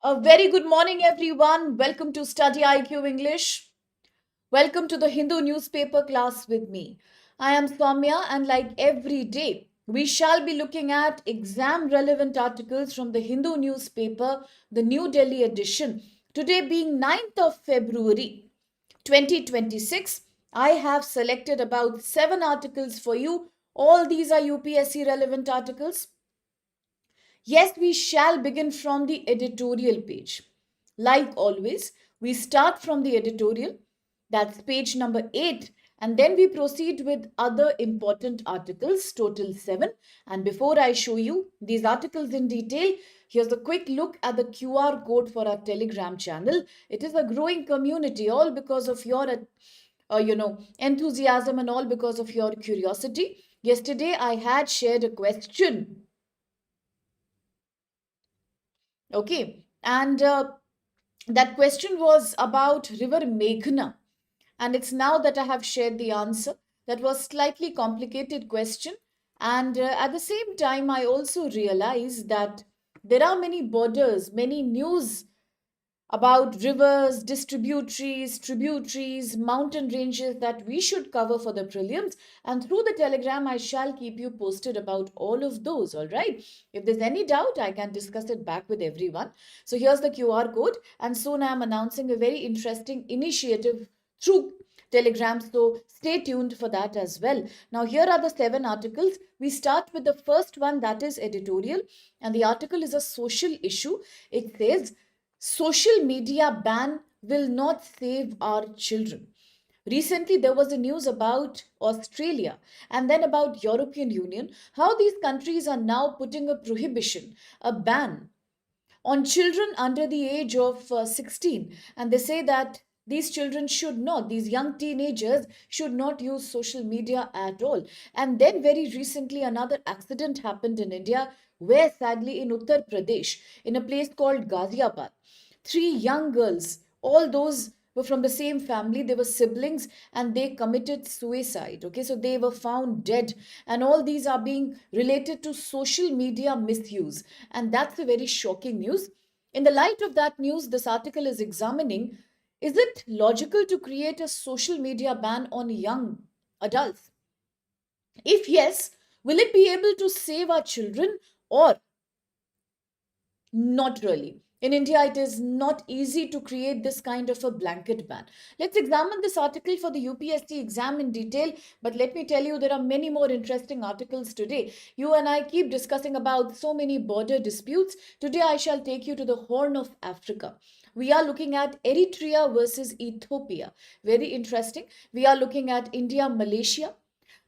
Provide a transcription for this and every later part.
A very good morning, everyone. Welcome to Study IQ English. Welcome to the Hindu newspaper class with me. I am Saumya, and like every day, we shall be looking at exam relevant articles from the Hindu newspaper, the New Delhi edition. Today, being 9th of February 2026, I have selected about 7 articles for you. All these are UPSC relevant articles. Yes, we shall begin from the editorial page. Like always, we start from the editorial, that's page number 8, and then we proceed with other important articles, total 7. And before I show you these articles in detail, here's a quick look at the QR code for our Telegram channel. It is a growing community, all because of your enthusiasm and all because of your curiosity. Yesterday, I had shared a question. Okay. And that question was about River Meghna. And it's now that I have shared the answer. That was slightly complicated question. And at the same time, I also realized that there are many borders, many news about rivers, distributaries, tributaries, mountain ranges that we should cover for the prelims. And through the telegram, I shall keep you posted about all of those. All right. If there's any doubt, I can discuss it back with everyone. So here's the QR code. And soon I am announcing a very interesting initiative through Telegram. So stay tuned for that as well. Now, here are the 7 articles. We start with the first one, that is editorial. And the article is a social issue. It says, social media ban will not save our children. Recently, there was a news about Australia and then about European Union, how these countries are now putting a prohibition, a ban on children under the age of 16. And they say that these children should not, these young teenagers should not use social media at all. And then very recently, another accident happened in India, where sadly in Uttar Pradesh, in a place called Ghaziabad, 3 young girls, all those were from the same family, they were siblings, and they committed suicide. Okay, so they were found dead, and all these are being related to social media misuse, and that's a very shocking news. In the light of that news, this article is examining, is it logical to create a social media ban on young adults? If yes, will it be able to save our children, or not really? In India, it is not easy to create this kind of a blanket ban. Let's examine this article for the UPSC exam in detail. But let me tell you, there are many more interesting articles today. You and I keep discussing about so many border disputes. Today, I shall take you to the Horn of Africa. We are looking at Eritrea versus Ethiopia. Very interesting. We are looking at India-Malaysia.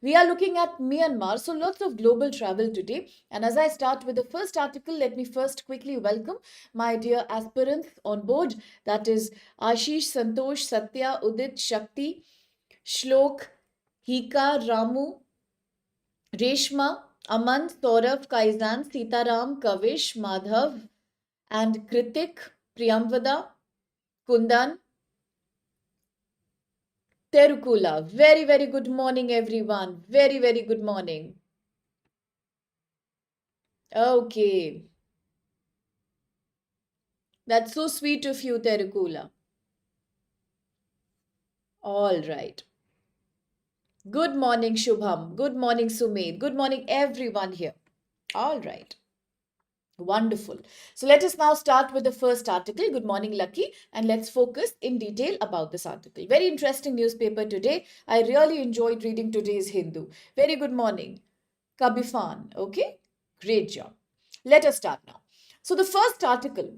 We are looking at Myanmar, so lots of global travel today. And as I start with the first article, let me first quickly welcome my dear aspirants on board. That is Ashish, Santosh, Satya, Udit, Shakti, Shlok, Hika, Ramu, Reshma, Aman, Saurav, Kaizan, Sitaram, Kavish, Madhav, and Kritik, Priyamvada, Kundan, Terukula. Very, very good morning, everyone. Very, very good morning. Okay. That's so sweet of you, Terukula. All right. Good morning, Shubham. Good morning, Sumit. Good morning, everyone here. All right. Wonderful. So let us now start with the first article. Good morning, Lucky. And let's focus in detail about this article. Very interesting newspaper today. I really enjoyed reading today's Hindu. Very good morning. Kabifan. Okay. Great job. Let us start now. So the first article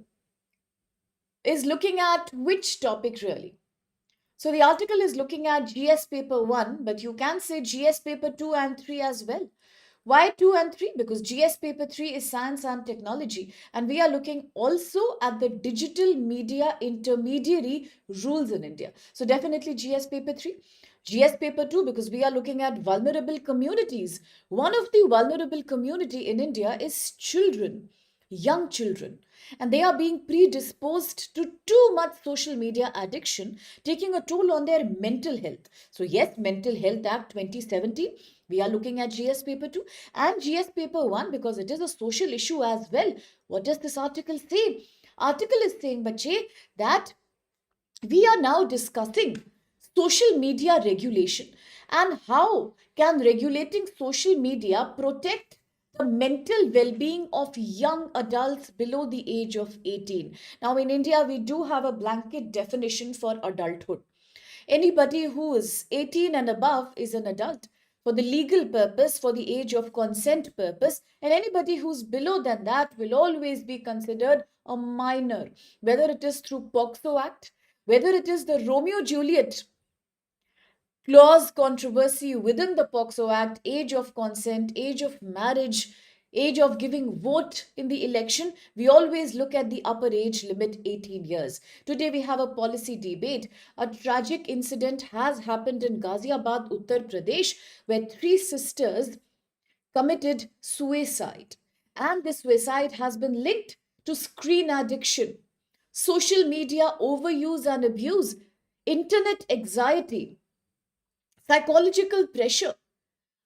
is looking at which topic really? So the article is looking at GS paper 1, but you can say GS paper 2 and 3 as well. Why 2 and 3? Because GS paper 3 is science and technology, and we are looking also at the digital media intermediary rules in India. So definitely GS paper 3. GS paper 2, because we are looking at vulnerable communities. One of the vulnerable community in India is children, young children, and they are being predisposed to too much social media addiction, taking a toll on their mental health. So yes, Mental Health Act 2017, we are looking at GS paper 2 and GS paper 1 because it is a social issue as well. What does this article say? Article is saying, bache, that we are now discussing social media regulation and how can regulating social media protect the mental well-being of young adults below the age of 18. Now in India we do have a blanket definition for adulthood. Anybody who is 18 and above is an adult for the legal purpose, for the age of consent purpose, and anybody who's below than that will always be considered a minor, whether it is through POXO Act, whether it is the Romeo Juliet clause controversy within the POXO Act, age of consent, age of marriage, age of giving vote in the election, we always look at the upper age limit 18 years. Today we have a policy debate. A tragic incident has happened in Ghaziabad, Uttar Pradesh, where three sisters committed suicide. And this suicide has been linked to screen addiction, social media overuse and abuse, internet anxiety, psychological pressure,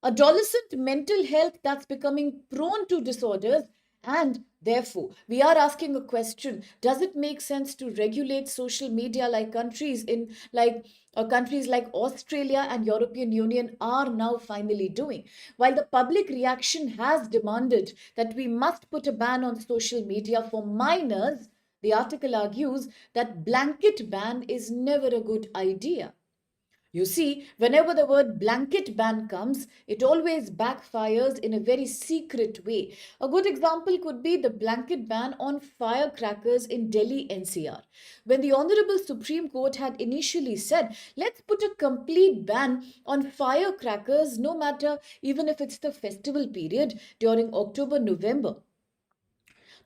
adolescent mental health that's becoming prone to disorders. And therefore we are asking a question: does it make sense to regulate social media like countries like Australia and European Union are now finally doing? While the public reaction has demanded that we must put a ban on social media for minors, the article argues that blanket ban is never a good idea. You see, whenever the word blanket ban comes, it always backfires in a very secret way. A good example could be the blanket ban on firecrackers in Delhi NCR. When the Honorable Supreme Court had initially said, let's put a complete ban on firecrackers, no matter even if it's the festival period during October, November.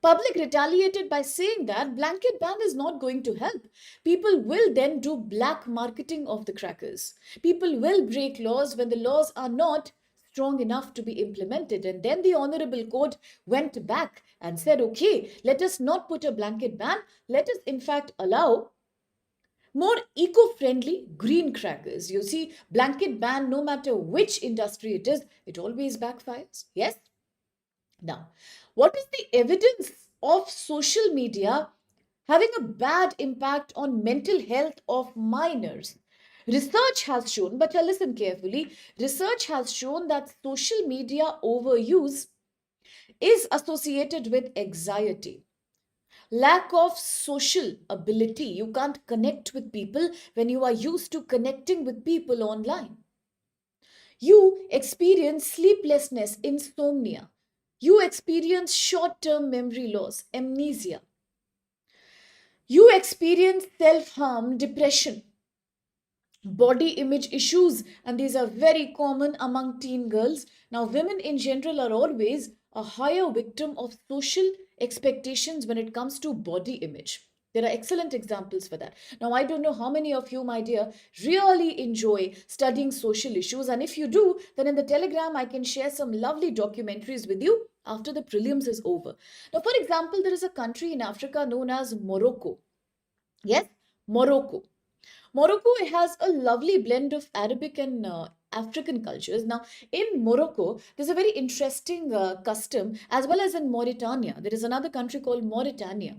Public retaliated by saying that blanket ban is not going to help. People will then do black marketing of the crackers. People will break laws when the laws are not strong enough to be implemented. And then the Honorable Court went back and said, okay, let us not put a blanket ban. Let us in fact allow more eco-friendly green crackers. You see, blanket ban, no matter which industry it is, it always backfires. Yes? Now, what is the evidence of social media having a bad impact on mental health of minors? Research has shown, but listen carefully, research has shown that social media overuse is associated with anxiety, lack of social ability. You can't connect with people when you are used to connecting with people online. You experience sleeplessness, insomnia. You experience short term memory loss, amnesia. You experience self harm, depression, body image issues, and these are very common among teen girls. Now, women in general are always a higher victim of social expectations when it comes to body image. There are excellent examples for that. Now, I don't know how many of you, my dear, really enjoy studying social issues. And if you do, then in the Telegram, I can share some lovely documentaries with you after the prelims is over. Now, for example, there is a country in Africa known as Morocco. Yes, Morocco. Morocco has a lovely blend of Arabic and African cultures. Now, in Morocco, there's a very interesting custom, as well as in Mauritania. There is another country called Mauritania.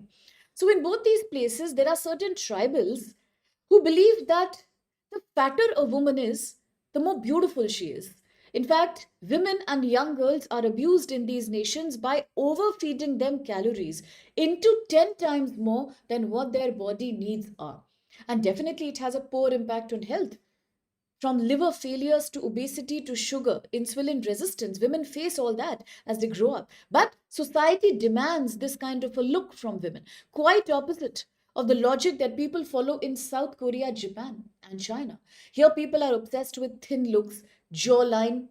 So, in both these places, there are certain tribals who believe that the fatter a woman is, the more beautiful she is. In fact, women and young girls are abused in these nations by overfeeding them calories into 10 times more than what their body needs are. And definitely, it has a poor impact on health. From liver failures to obesity to sugar, insulin resistance, women face all that as they grow up. But society demands this kind of a look from women, quite opposite of the logic that people follow in South Korea, Japan, and China. Here, people are obsessed with thin looks, jawline,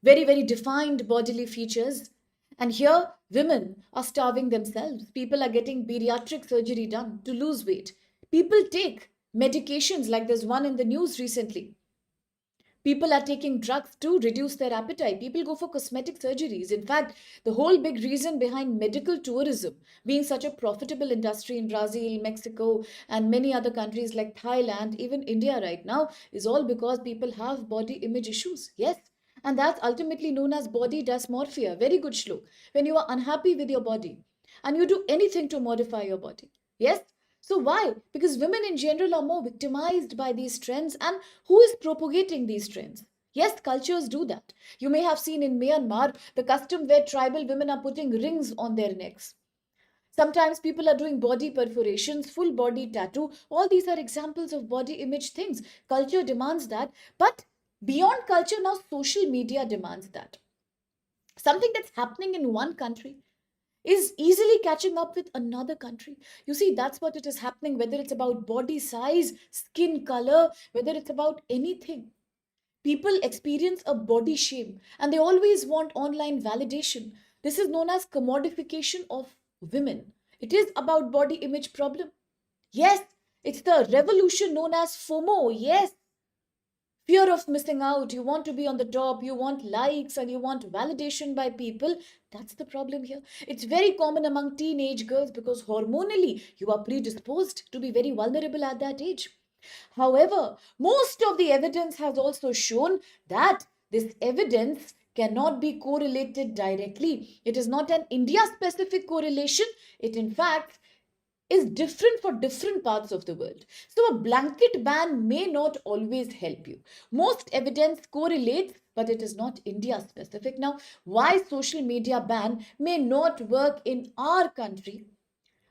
very, very defined bodily features. And here, women are starving themselves. People are getting bariatric surgery done to lose weight. People take medications like there's one in the news recently. People are taking drugs to reduce their appetite. People go for cosmetic surgeries. In fact, the whole big reason behind medical tourism being such a profitable industry in Brazil, Mexico, and many other countries like Thailand, even India right now, is all because people have body image issues. Yes. And that's ultimately known as body dysmorphia. Very good shlok. When you are unhappy with your body, and you do anything to modify your body. Yes? So why? Because women in general are more victimized by these trends, and who is propagating these trends? Yes, cultures do that. You may have seen in Myanmar the custom where tribal women are putting rings on their necks. Sometimes people are doing body perforations, full body tattoo. All these are examples of body image things. Culture demands that. But beyond culture, now social media demands that. Something that's happening in one country is easily catching up with another country. You see, that's what it is happening, whether it's about body size, skin color, whether it's about anything. People experience a body shame and they always want online validation. This is known as commodification of women. It is about body image problem. Yes, it's the revolution known as FOMO. Yes, fear of missing out. You want to be on the top, you want likes, and you want validation by people. That's the problem here. It's very common among teenage girls because hormonally you are predisposed to be very vulnerable at that age. However, most of the evidence has also shown that this evidence cannot be correlated directly. It is not an India specific correlation. It, in fact, is different for different parts of the world. So, a blanket ban may not always help you. Most evidence correlates, but it is not India specific. Now, why social media ban may not work in our country,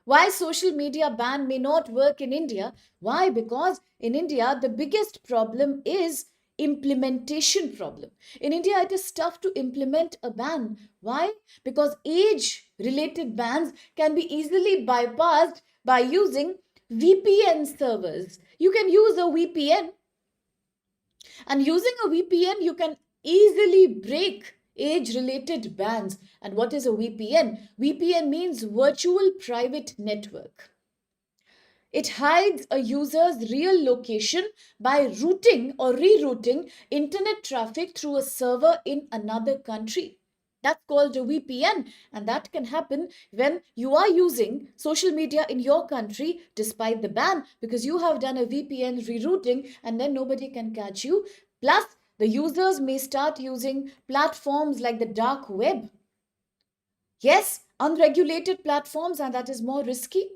why social media ban may not work in India? Why? Because in India, the biggest problem is implementation problem. In India, it is tough to implement a ban. Why? Because age related bans can be easily bypassed by using VPN servers. You can use a VPN, and using a VPN, you can easily break age related bans. And what is a VPN? VPN means virtual private network. It hides a user's real location by routing or rerouting internet traffic through a server in another country. That's called a VPN, and that can happen when you are using social media in your country despite the ban because you have done a VPN rerouting and then nobody can catch you. Plus, the users may start using platforms like the dark web. Yes, unregulated platforms, and that is more risky.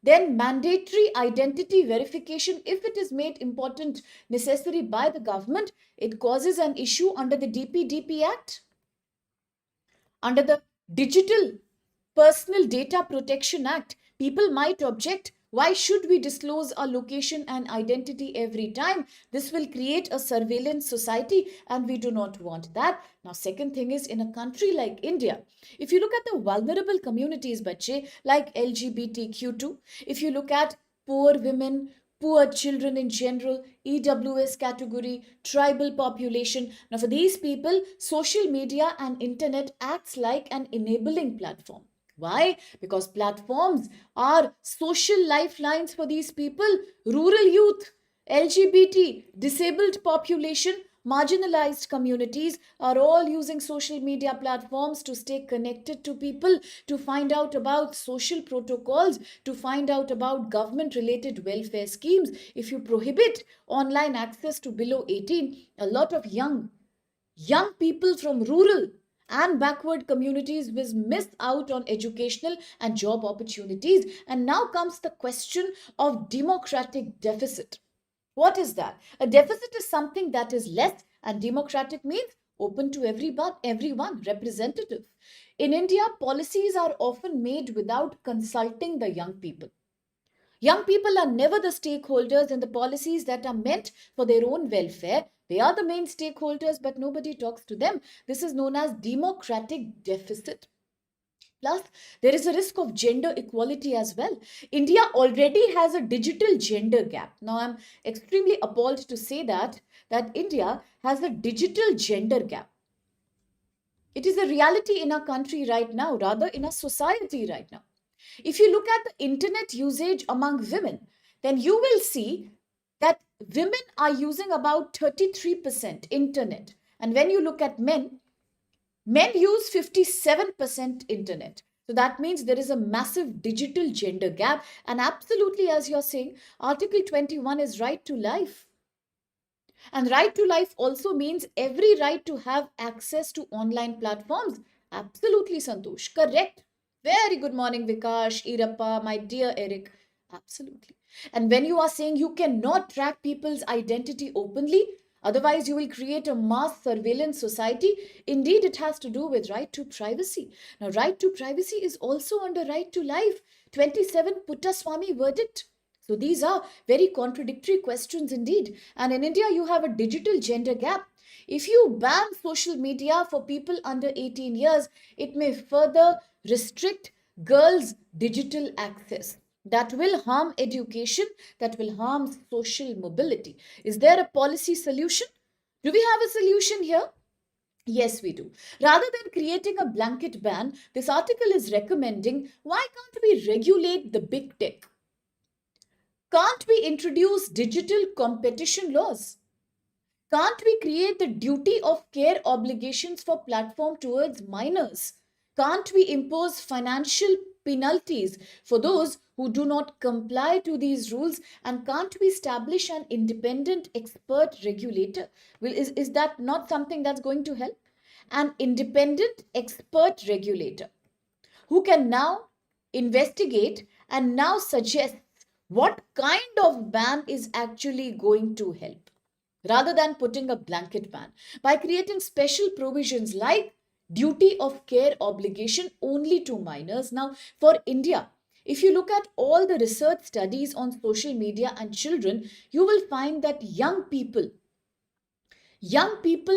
Then mandatory identity verification, if it is made important necessary by the government, it causes an issue under the DPDP Act, under the Digital Personal Data Protection Act. People might object, why should we disclose our location and identity every time? This will create a surveillance society and we do not want that. Now, second thing is, in a country like India, if you look at the vulnerable communities, bache, like LGBTQ2, if you look at poor women, poor children in general, EWS category, tribal population. Now, for these people, social media and internet acts like an enabling platform. Why? Because platforms are social lifelines for these people, rural youth, LGBT, disabled population, marginalized communities are all using social media platforms to stay connected to people, to find out about social protocols, to find out about government related welfare schemes. If you prohibit online access to below 18, a lot of young people from rural and backward communities will miss out on educational and job opportunities. And now comes the question of democratic deficit. What is that? A deficit is something that is less, and democratic means open to everyone, representative. In India, policies are often made without consulting the young people. Young people are never the stakeholders in the policies that are meant for their own welfare. They are the main stakeholders, but nobody talks to them. This is known as democratic deficit. Plus, there is a risk of gender equality as well. India already has a digital gender gap. Now, I'm extremely appalled to say that India has a digital gender gap. It is a reality in our country right now, rather in our society right now. If you look at the internet usage among women, then you will see that women are using about 33% internet. And when you look at men, men use 57% internet. So that means there is a massive digital gender gap. And absolutely, as you're saying, Article 21 is right to life. And right to life also means every right to have access to online platforms. Absolutely, Santosh. Correct. Very good morning, Vikash, Irappa, my dear Eric. Absolutely. And when you are saying you cannot track people's identity openly, otherwise you will create a mass surveillance society, indeed it has to do with right to privacy. Now, right to privacy is also under right to life. 27 Puttaswamy verdict. So these are very contradictory questions indeed. And in India, you have a digital gender gap. If you ban social media for people under 18 years, it may further restrict girls' digital access. That will harm education, that will harm social mobility. Is there a policy solution? Do we have a solution here? Yes, we do. Rather than creating a blanket ban, this article is recommending why can't we regulate the big tech? Can't we introduce digital competition laws? Can't we create the duty of care obligations for platform towards minors? Can't we impose financial penalties for those who do not comply to these rules? And can't we establish an independent expert regulator? Is that not something that's going to help? An independent expert regulator who can now investigate and now suggest what kind of ban is actually going to help rather than putting a blanket ban by creating special provisions like duty of care obligation only to minors. Now, for India, if you look at all the research studies on social media and children, you will find that young people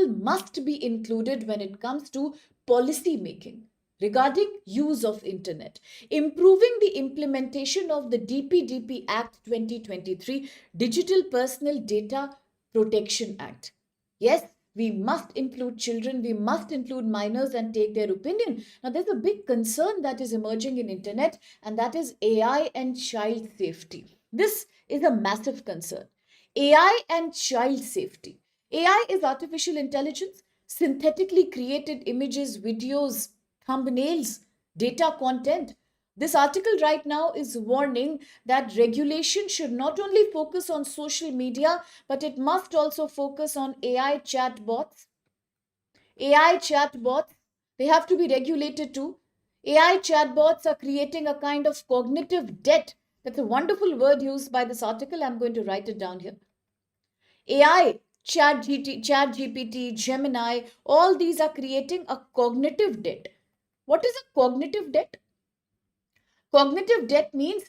must be included when it comes to policy making regarding use of internet, improving the implementation of the DPDP Act 2023, Digital Personal Data Protection Act. Yes, we must include children, we must include minors and take their opinion. Now there's a big concern that is emerging in internet, and that is AI and child safety. This is a massive concern. AI and child safety. AI is artificial intelligence, synthetically created images, videos, thumbnails, data content. This article right now is warning that regulation should not only focus on social media, but it must also focus on AI chatbots. AI chatbots, they have to be regulated too. AI chatbots are creating a kind of cognitive debt. That's a wonderful word used by this article. I'm going to write it down here. AI, Chat GPT, Gemini, all these are creating a cognitive debt. What is a cognitive debt? Cognitive debt means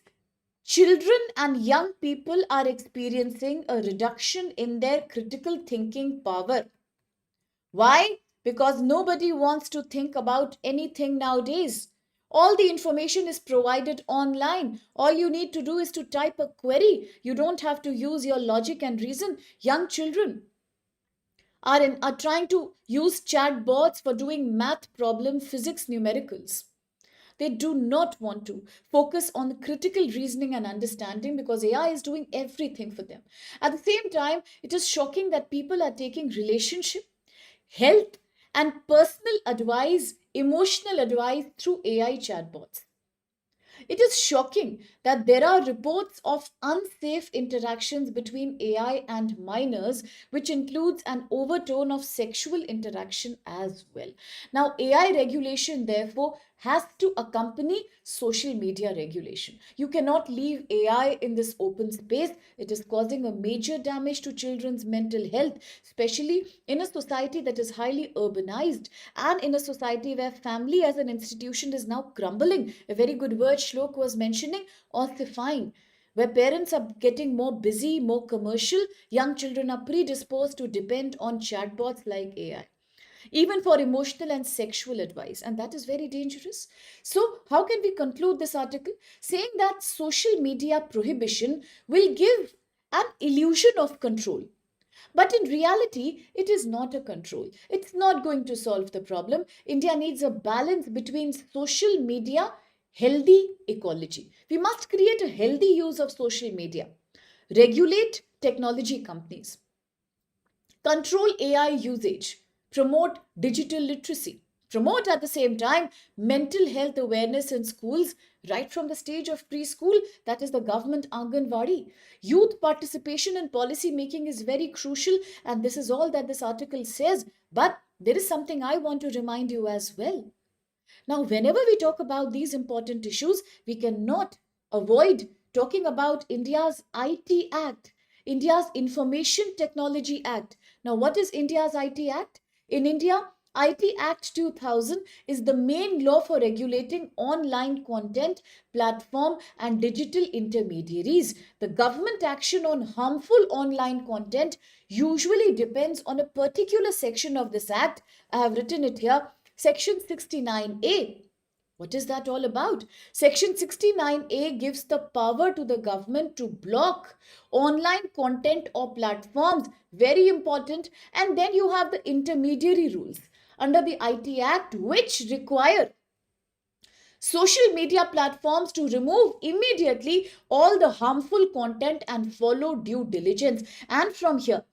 children and young people are experiencing a reduction in their critical thinking power. Why? Because nobody wants to think about anything nowadays. All the information is provided online. All you need to do is to type a query. You don't have to use your logic and reason. Young children are trying to use chatbots for doing math problem, physics, numericals. They do not want to focus on critical reasoning and understanding because AI is doing everything for them. At the same time, it is shocking that people are taking relationship, health, and personal advice, emotional advice through AI chatbots. It is shocking that there are reports of unsafe interactions between AI and minors, which includes an overtone of sexual interaction as well. Now, AI regulation, therefore, has to accompany social media regulation. You cannot leave AI in this open space. It is causing a major damage to children's mental health, especially in a society that is highly urbanized and in a society where family as an institution is now crumbling. A very good word Shlok was mentioning, ossifying, where parents are getting more busy, more commercial. Young children are predisposed to depend on chatbots like AI, even for emotional and sexual advice, and that is very dangerous. So how can we conclude this article? Saying that social media prohibition will give an illusion of control, but in reality, it is not a control. It's not going to solve the problem. India needs a balance between social media, healthy ecology. We must create a healthy use of social media, regulate technology companies, control AI usage, promote digital literacy, promote at the same time mental health awareness in schools right from the stage of preschool, that is the government Anganwadi. Youth participation in policy making is very crucial, and this is all that this article says. But there is something I want to remind you as well. Now, whenever we talk about these important issues, we cannot avoid talking about India's IT Act, India's Information Technology Act. Now, what is India's IT Act? In India, IT Act 2000 is the main law for regulating online content, platform, and digital intermediaries. The government action on harmful online content usually depends on a particular section of this act. I have written it here, Section 69A. What is that all about? Section 69A gives the power to the government to block online content or platforms. Very important. And then you have the intermediary rules under the IT Act, which require social media platforms to remove immediately all the harmful content and follow due diligence. And from here,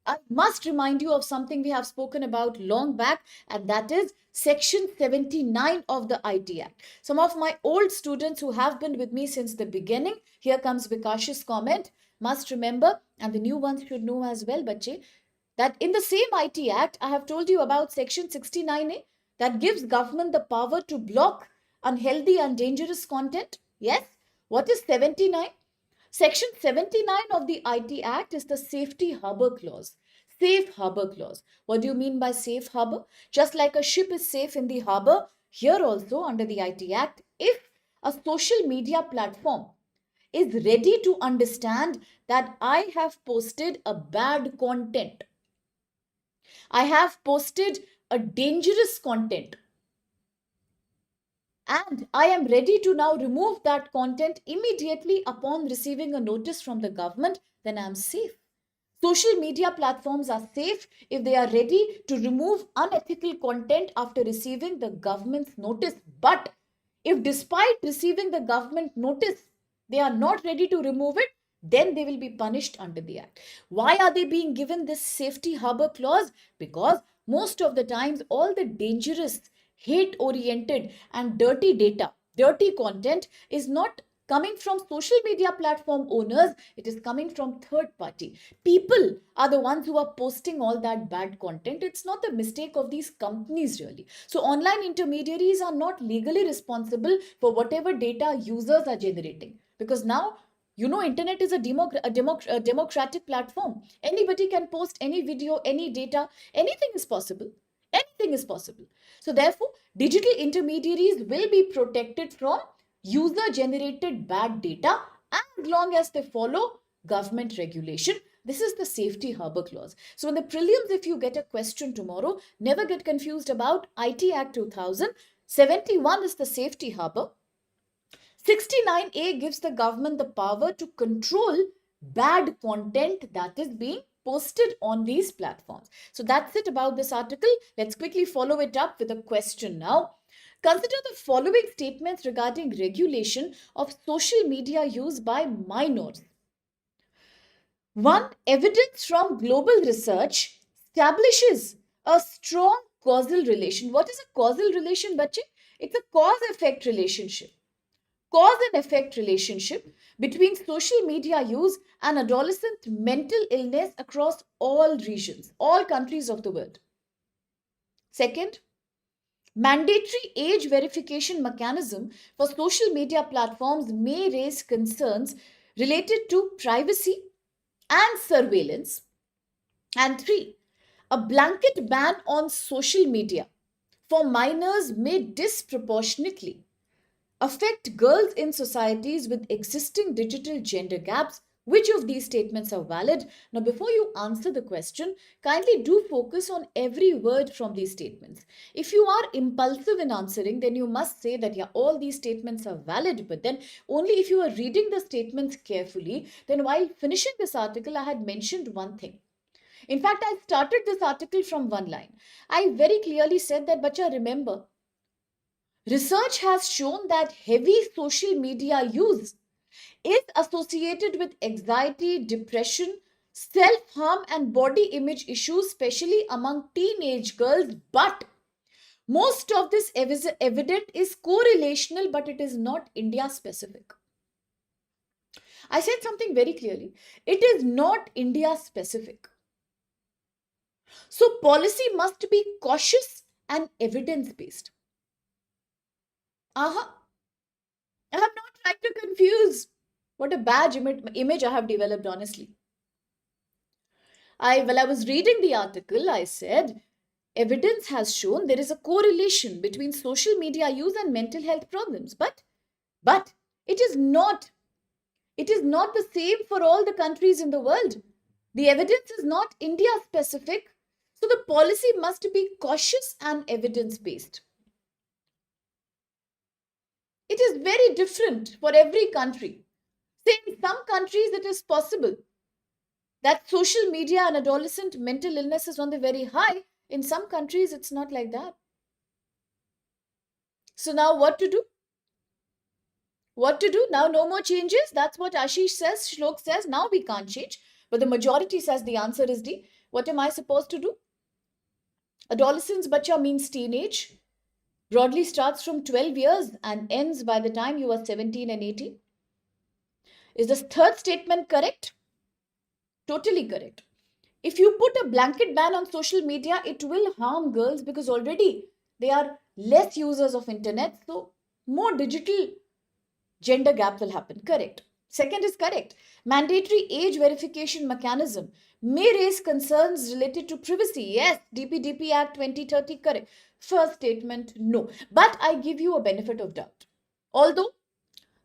I must remind you of something we have spoken about long back, and that is Section 79 of the IT Act. Some of my old students who have been with me since the beginning, here comes Vikash's comment, must remember, and the new ones should know as well, Bache, that in the same IT Act, I have told you about Section 69A that gives government the power to block unhealthy and dangerous content. Yes. What is 79? Section 79 of the IT Act is the Safety Harbor Clause. Safe Harbor Clause. What do you mean by safe harbor? Just like a ship is safe in the harbor, here also under the IT Act, if a social media platform is ready to understand that I have posted a bad content, I have posted a dangerous content, and I am ready to now remove that content immediately upon receiving a notice from the government, then I am safe. Social media platforms are safe if they are ready to remove unethical content after receiving the government's notice. But if despite receiving the government notice, they are not ready to remove it, then they will be punished under the act. Why are they being given this safety harbor clause? Because most of the times, all the dangerous, hate oriented, and dirty data, dirty content is not coming from social media platform owners, it is coming from third party. People are the ones who are posting all that bad content. It's not the mistake of these companies really. So online intermediaries are not legally responsible for whatever data users are generating, because now internet is a democratic platform. Anybody can post any video, any data, anything is possible. Anything is possible. So therefore, digital intermediaries will be protected from user generated bad data as long as they follow government regulation. This is the safety harbor clause. So in the prelims, if you get a question tomorrow, never get confused about IT Act 2000. 71 is the safety harbor. 69A gives the government the power to control bad content that is being posted on these platforms. So that's it about this article. Let's quickly follow it up with a question now. Consider the following statements regarding regulation of social media use by minors. One, evidence from global research establishes a strong causal relation. What is a causal relation, Bache? It's a cause-effect relationship. Cause and effect relationship between social media use and adolescent mental illness across all regions, all countries of the world. Second, mandatory age verification mechanism for social media platforms may raise concerns related to privacy and surveillance. And three, a blanket ban on social media for minors may disproportionately affect girls in societies with existing digital gender gaps. Which of these statements are valid? Now, before you answer the question, kindly do focus on every word from these statements. If you are impulsive in answering, then you must say that, yeah, all these statements are valid. But then, only if you are reading the statements carefully, then while finishing this article, I had mentioned one thing. In fact, I started this article from one line. I very clearly said that, Bacha, remember, research has shown that heavy social media use is associated with anxiety, depression, self harm, and body image issues, especially among teenage girls. But most of this evidence is correlational, but it is not India specific. I said something very clearly. It is not India specific. So, policy must be cautious and evidence based. Uh-huh. I'm not trying to confuse. What a bad image I have developed, honestly. While I was reading the article, I said evidence has shown there is a correlation between social media use and mental health problems. But it is not. It is not the same for all the countries in the world. The evidence is not India specific. So the policy must be cautious and evidence based. It is very different for every country. Say in some countries it is possible that social media and adolescent mental illness is on the very high. In some countries it's not like that. So now what to do? What to do? Now no more changes. That's what Ashish says, Shlok says. Now we can't change. But the majority says the answer is D. What am I supposed to do? Adolescence bacha means teenage. Broadly starts from 12 years and ends by the time you are 17 and 18. Is the third statement correct? Totally correct. If you put a blanket ban on social media, it will harm girls because already they are less users of internet. So more digital gender gap will happen. Correct. Second is correct. Mandatory age verification mechanism may raise concerns related to privacy. Yes, DPDP Act 2030, correct. First statement, no. But I give you a benefit of doubt. Although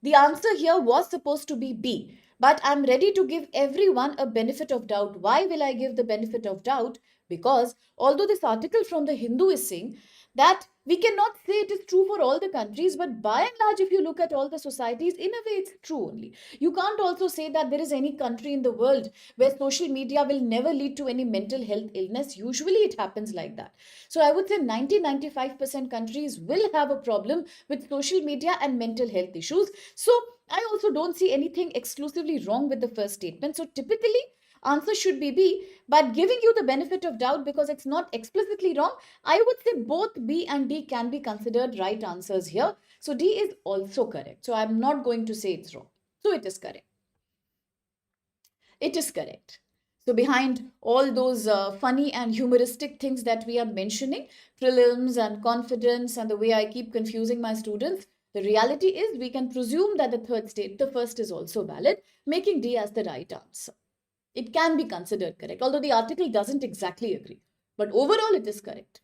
the answer here was supposed to be B, but I'm ready to give everyone a benefit of doubt. Why will I give the benefit of doubt? Because although this article from the Hindu is saying that we cannot say it is true for all the countries, but by and large, if you look at all the societies, in a way, it's true only. You can't also say that there is any country in the world where social media will never lead to any mental health illness. Usually, it happens like that. So, I would say 90-95% countries will have a problem with social media and mental health issues. So, I also don't see anything exclusively wrong with the first statement. So, typically, answer should be B, but giving you the benefit of doubt because it's not explicitly wrong, I would say both B and D can be considered right answers here. So D is also correct. So I'm not going to say it's wrong. So it is correct. It is correct. So behind all those funny and humoristic things that we are mentioning, prelims and confidence and the way I keep confusing my students, the reality is we can presume that the first is also valid, making D as the right answer. It can be considered correct, although the article doesn't exactly agree. But overall, it is correct.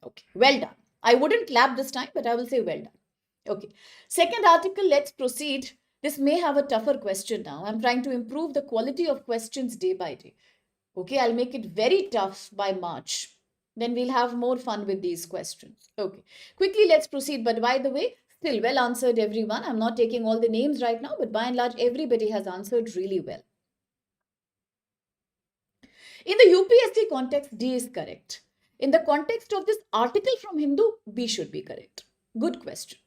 Okay, well done. I wouldn't clap this time, but I will say well done. Okay, second article, let's proceed. This may have a tougher question now. I'm trying to improve the quality of questions day by day. Okay, I'll make it very tough by March. Then we'll have more fun with these questions. Okay, quickly, let's proceed. But by the way, still well answered, everyone. I'm not taking all the names right now, but by and large, everybody has answered really well. In the UPSC context, D is correct. In the context of this article from Hindu, B should be correct. Good question.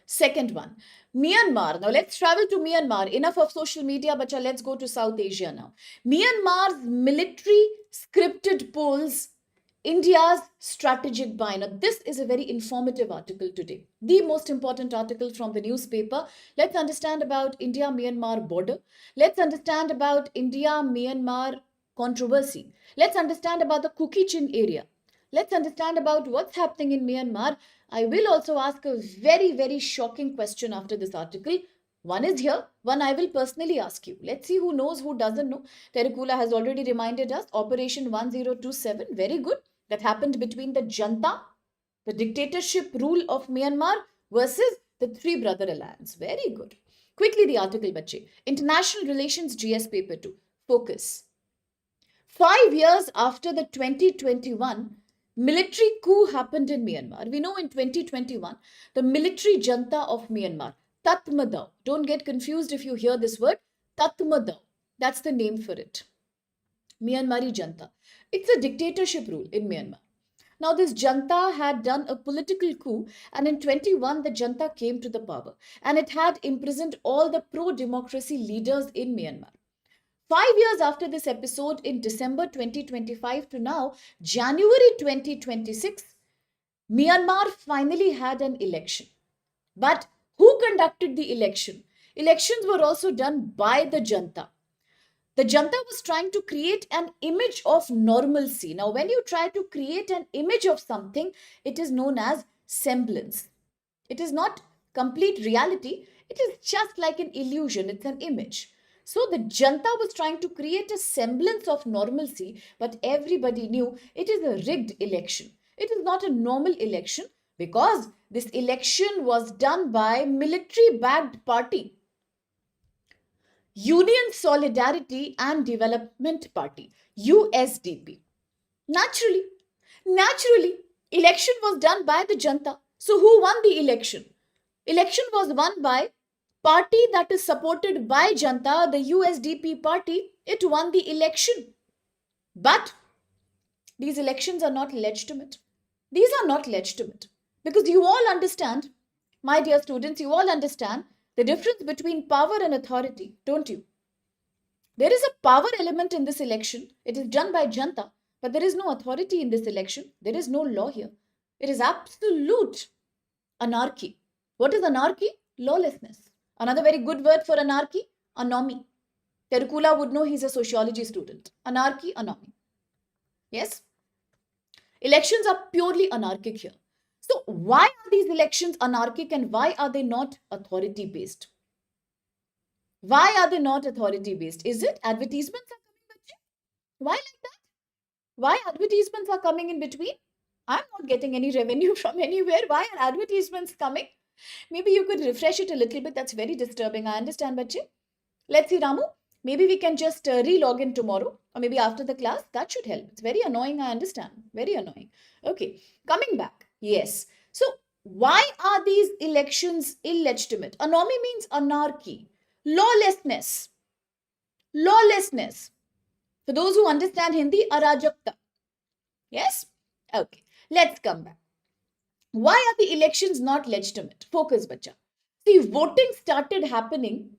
Second one, Myanmar. Now let's travel to Myanmar. Enough of social media, but let's go to South Asia now. Myanmar's military scripted polls, India's strategic buy. Now this is a very informative article today. The most important article from the newspaper. Let's understand about India-Myanmar border. Let's understand about India-Myanmar controversy. Let's understand about the Kukichin area. Let's understand about what's happening in Myanmar. I will also ask a very, very shocking question after this article. One is here, one I will personally ask you. Let's see who knows, who doesn't know. Terikula has already reminded us, Operation 1027, very good. That happened between the Janta, the dictatorship rule of Myanmar versus the Three Brother Alliance. Very good. Quickly the article, bache. International Relations GS Paper 2. Focus. 5 years after the 2021 military coup happened in Myanmar. We know in 2021, the military junta of Myanmar, Tatmadaw. Don't get confused if you hear this word. Tatmadaw. That's the name for it. Myanmari junta. It's a dictatorship rule in Myanmar. Now, this junta had done a political coup, and in 21, the junta came to the power, and it had imprisoned all the pro-democracy leaders in Myanmar. 5 years after this episode, in December 2025 to now, January 2026, Myanmar finally had an election. But who conducted the election? Elections were also done by the junta. The junta was trying to create an image of normalcy. Now, when you try to create an image of something, it is known as semblance. It is not complete reality. It is just like an illusion. It's an image. So the Janta was trying to create a semblance of normalcy, but everybody knew it is a rigged election. It is not a normal election because this election was done by military-backed party, Union Solidarity and Development Party, USDP. Naturally, naturally, election was done by the Janta. So who won the election? Election was won by party that is supported by Janta, the USDP party. It won the election. But these elections are not legitimate. These are not legitimate. Because you all understand, my dear students, you all understand the difference between power and authority, don't you? There is a power element in this election. It is done by Janta, but there is no authority in this election. There is no law here. It is absolute anarchy. What is anarchy? Lawlessness. Another very good word for anarchy, anomy. Terukula would know, he's a sociology student. Anarchy, anomy. Yes? Elections are purely anarchic here. So why are these elections anarchic and why are they not authority based? Why are they not authority based? Is it advertisements are coming? Why like that? Why advertisements are coming in between? I'm not getting any revenue from anywhere. Why are advertisements coming? Maybe you could refresh it a little bit. That's very disturbing. I understand, Bache. Let's see, Ramu. Maybe we can just re-log in tomorrow or maybe after the class. That should help. It's very annoying. I understand. Very annoying. Okay. Coming back. Yes. So why are these elections illegitimate? Anomy means anarchy, lawlessness. Lawlessness. For those who understand Hindi, arajakta. Yes? Okay. Let's come back. Why are the elections not legitimate? Focus, bacha. See, voting started happening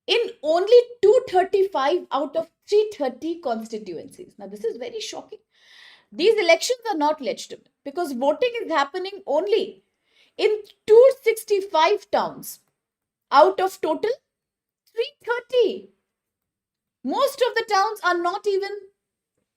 in only 235 out of 330 constituencies. Now, this is very shocking. These elections are not legitimate because voting is happening only in 265 towns out of total 330. Most of the towns are not even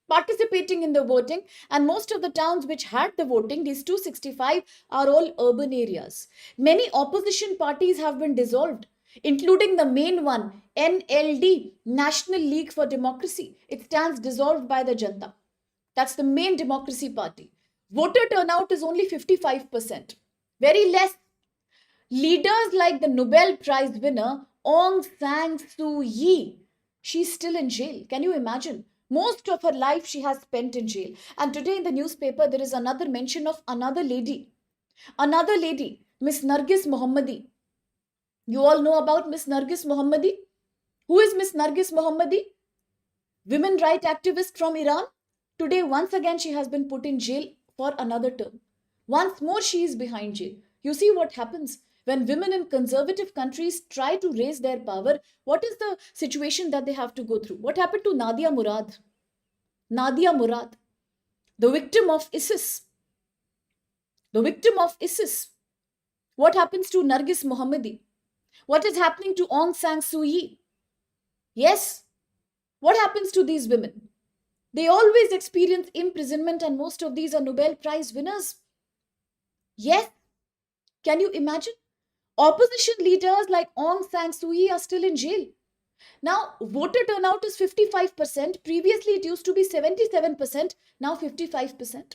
participating in the voting, and most of the towns which had the voting, these 265, are all urban areas. Many opposition parties have been dissolved, including the main one, NLD, National League for Democracy. It stands dissolved by the Janta. That's the main democracy party. Voter turnout is only 55%. Very less. Leaders like the Nobel Prize winner Aung San Suu Kyi, she's still in jail. Can you imagine? Most of her life she has spent in jail. And today in the newspaper, there is another mention of another lady. Another lady, Miss Nargis Mohammadi. You all know about Miss Nargis Mohammadi? Who is Miss Nargis Mohammadi? Women right activist from Iran. Today, once again, she has been put in jail for another term. Once more, she is behind jail. You see what happens when women in conservative countries try to raise their power. What is the situation that they have to go through? What happened to Nadia Murad? Nadia Murad, the victim of ISIS. The victim of ISIS. What happens to Nargis Mohammadi? What is happening to Aung San Suu Kyi? Yes, what happens to these women? They always experience imprisonment, and most of these are Nobel Prize winners. Yes, can you imagine? Opposition leaders like Aung San Suu Kyi are still in jail. Now, voter turnout is 55%. Previously, it used to be 77%. Now, 55%.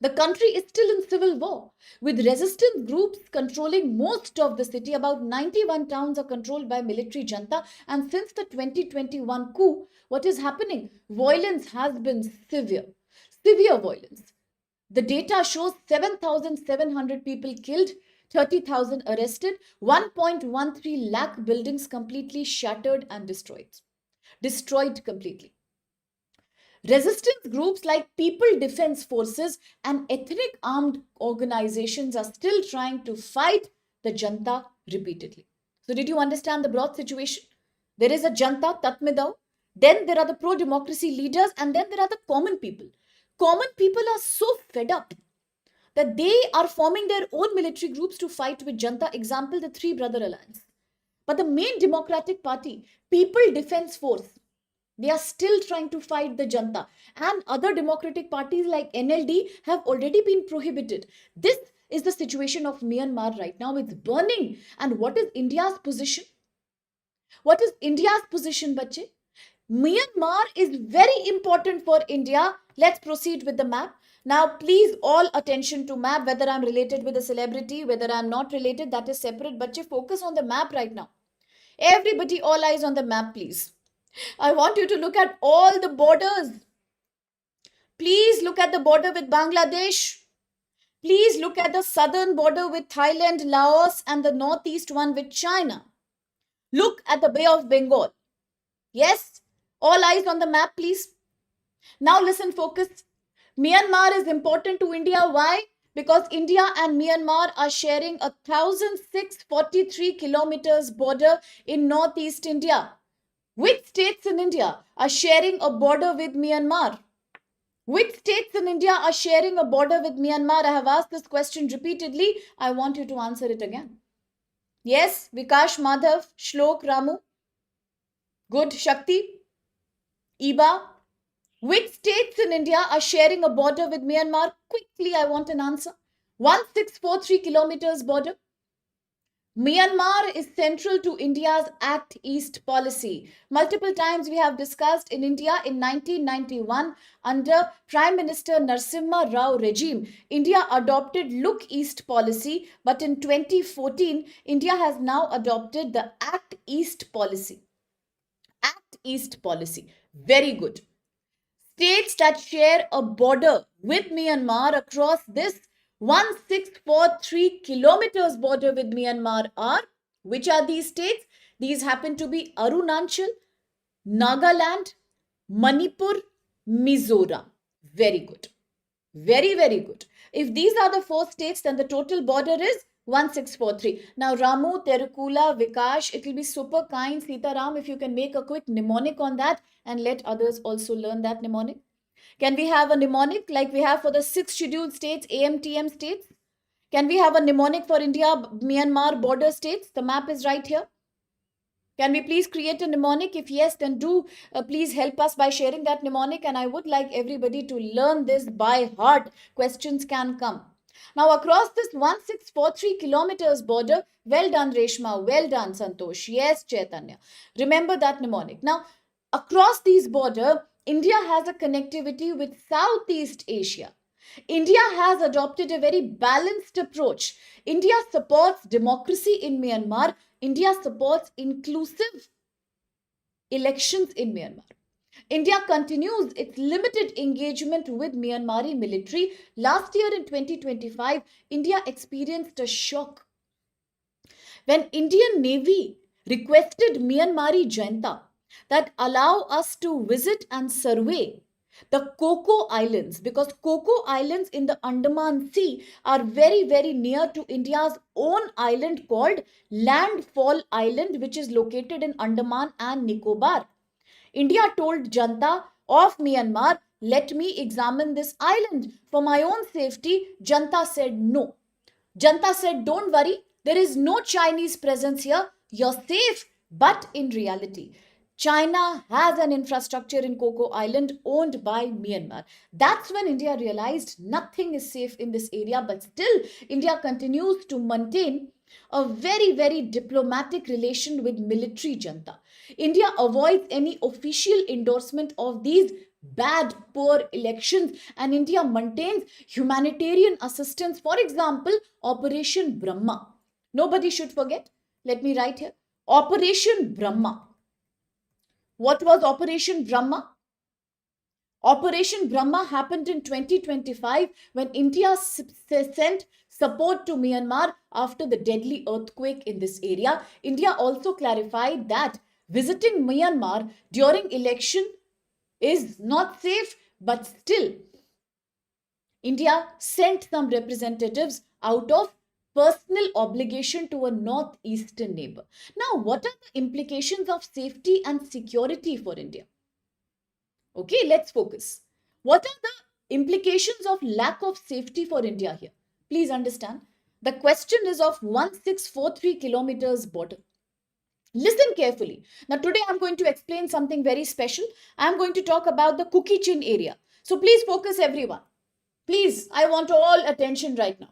The country is still in civil war, with resistance groups controlling most of the city. About 91 towns are controlled by military junta. And since the 2021 coup, what is happening? Violence has been severe. Severe violence. The data shows 7,700 people killed, 30,000 arrested, 1.13 lakh buildings completely shattered and destroyed. Destroyed completely. Resistance groups like People Defense Forces and ethnic armed organizations are still trying to fight the Janta repeatedly. So did you understand the broad situation? There is a Janta, Tatmidao, then there are the pro-democracy leaders, and then there are the common people. Common people are so fed up that they are forming their own military groups to fight with Janta. Example, the Three Brother Alliance. But the main Democratic Party, People Defense Force, they are still trying to fight the Janta. And other democratic parties like NLD have already been prohibited. This is the situation of Myanmar right now. It's burning. And what is India's position? What is India's position, bache? Myanmar is very important for India. Let's proceed with the map. Now, please, all attention to map. Whether I'm related with a celebrity, whether I'm not related, that is separate. Bache, focus on the map right now. Everybody, all eyes on the map, please. I want you to look at all the borders. Please look at the border with Bangladesh. Please look at the southern border with Thailand, Laos, and the northeast one with China. Look at the Bay of Bengal. Yes, all eyes on the map, please. Now listen, focus. Myanmar is important to India. Why? Because India and Myanmar are sharing 1,643 kilometers border in northeast India. Which states in India are sharing a border with Myanmar? Which states in India are sharing a border with Myanmar? I have asked this question repeatedly. I want you to answer it again. Yes, Vikash, Madhav, Shlok, Ramu. Good, Shakti, Iba. Which states in India are sharing a border with Myanmar? Quickly, I want an answer. 1,643 kilometers border. Myanmar is central to India's Act East policy. Multiple times we have discussed in India in 1991 under Prime Minister Narasimha Rao regime, India adopted Look East policy, but in 2014, India has now adopted the Act East policy. Act East policy. Very good. States that share a border with Myanmar across this 1,643 kilometers border with Myanmar are, which are these states? These happen to be Arunachal, Nagaland, Manipur, Mizoram. Very good. Very, very good. If these are the 4 states, then the total border is 1,643. Now, Ramu, Terukula, Vikash, it will be super kind, Sitaram, if you can make a quick mnemonic on that and let others also learn that mnemonic. Can we have a mnemonic like we have for the 6 scheduled states, AMTM states? Can we have a mnemonic for India, Myanmar border states? The map is right here. Can we please create a mnemonic? If yes, then do please help us by sharing that mnemonic. And I would like everybody to learn this by heart. Questions can come. Now, across this 1,643 kilometers border, well done, Reshma. Well done, Santosh. Yes, Chaitanya. Remember that mnemonic. Now, across these border, India has a connectivity with Southeast Asia. India has adopted a very balanced approach. India supports democracy in Myanmar. India supports inclusive elections in Myanmar. India continues its limited engagement with Myanmari military. Last year in 2025, India experienced a shock when Indian Navy requested Myanmari Junta that allow us to visit and survey the Coco Islands, because Coco Islands in the Andaman Sea are very, very near to India's own island called Landfall Island, which is located in Andaman and Nicobar. India told Junta of Myanmar, let me examine this island for my own safety. Junta said no. Junta said, don't worry, there is no Chinese presence here. You're safe. But in reality, China has an infrastructure in Coco Island owned by Myanmar. That's when India realized nothing is safe in this area, but still India continues to maintain a very, very diplomatic relation with military junta. India avoids any official endorsement of these bad, poor elections, and India maintains humanitarian assistance. For example, Operation Brahma. Nobody should forget. Let me write here. Operation Brahma. What was Operation Brahma? Operation Brahma happened in 2025 when India sent support to Myanmar after the deadly earthquake in this area. India also clarified that visiting Myanmar during election is not safe, but still India sent some representatives out of personal obligation to a northeastern neighbor. Now, what are the implications of safety and security for India? Okay, let's focus. What are the implications of lack of safety for India here? Please understand. The question is of 1,643 kilometers border. Listen carefully. Now, today I'm going to explain something very special. I'm going to talk about the Kuki Chin area. So, please focus, everyone. Please, I want all attention right now.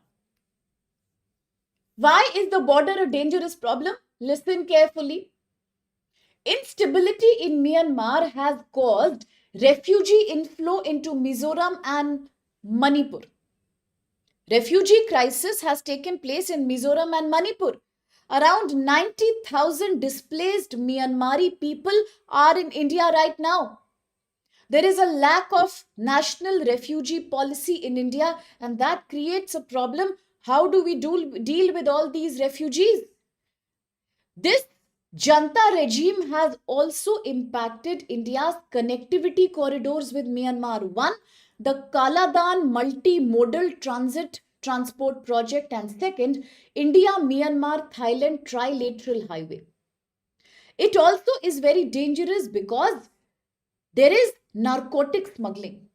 Why is the border a dangerous problem? Listen carefully. Instability in Myanmar has caused refugee inflow into Mizoram and Manipur. Refugee crisis has taken place in Mizoram and Manipur. Around 90,000 displaced Myanmari people are in India right now. There is a lack of national refugee policy in India, and that creates a problem. How do we deal with all these refugees? This Janta regime has also impacted India's connectivity corridors with Myanmar. One, the Kaladan multimodal transport project, and second, India Myanmar Thailand trilateral highway. It also is very dangerous because there is narcotic smuggling,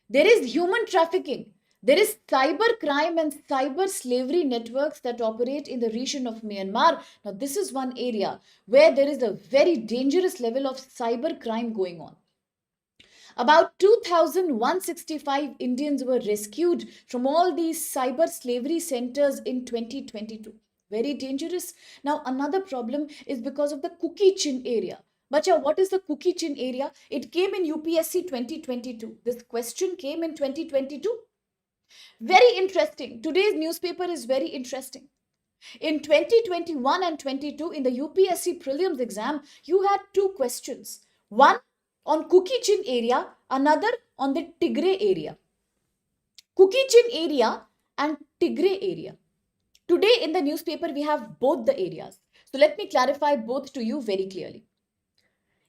there is human trafficking, there is cyber crime and cyber slavery networks that operate in the region of Myanmar. Now, this is one area where there is a very dangerous level of cyber crime going on. About 2,165 Indians were rescued from all these cyber slavery centers in 2022. Very dangerous. Now, another problem is because of the Kuki Chin area. Bacha, what is the Kuki Chin area? It came in UPSC 2022. This question came in 2022. Very interesting. Today's newspaper is very interesting. In 2021 and 22, in the UPSC Prelims exam, you had two questions. One on Kuki Chin area, another on the Tigray area. Kuki Chin area and Tigray area. Today in the newspaper, we have both the areas. So let me clarify both to you very clearly.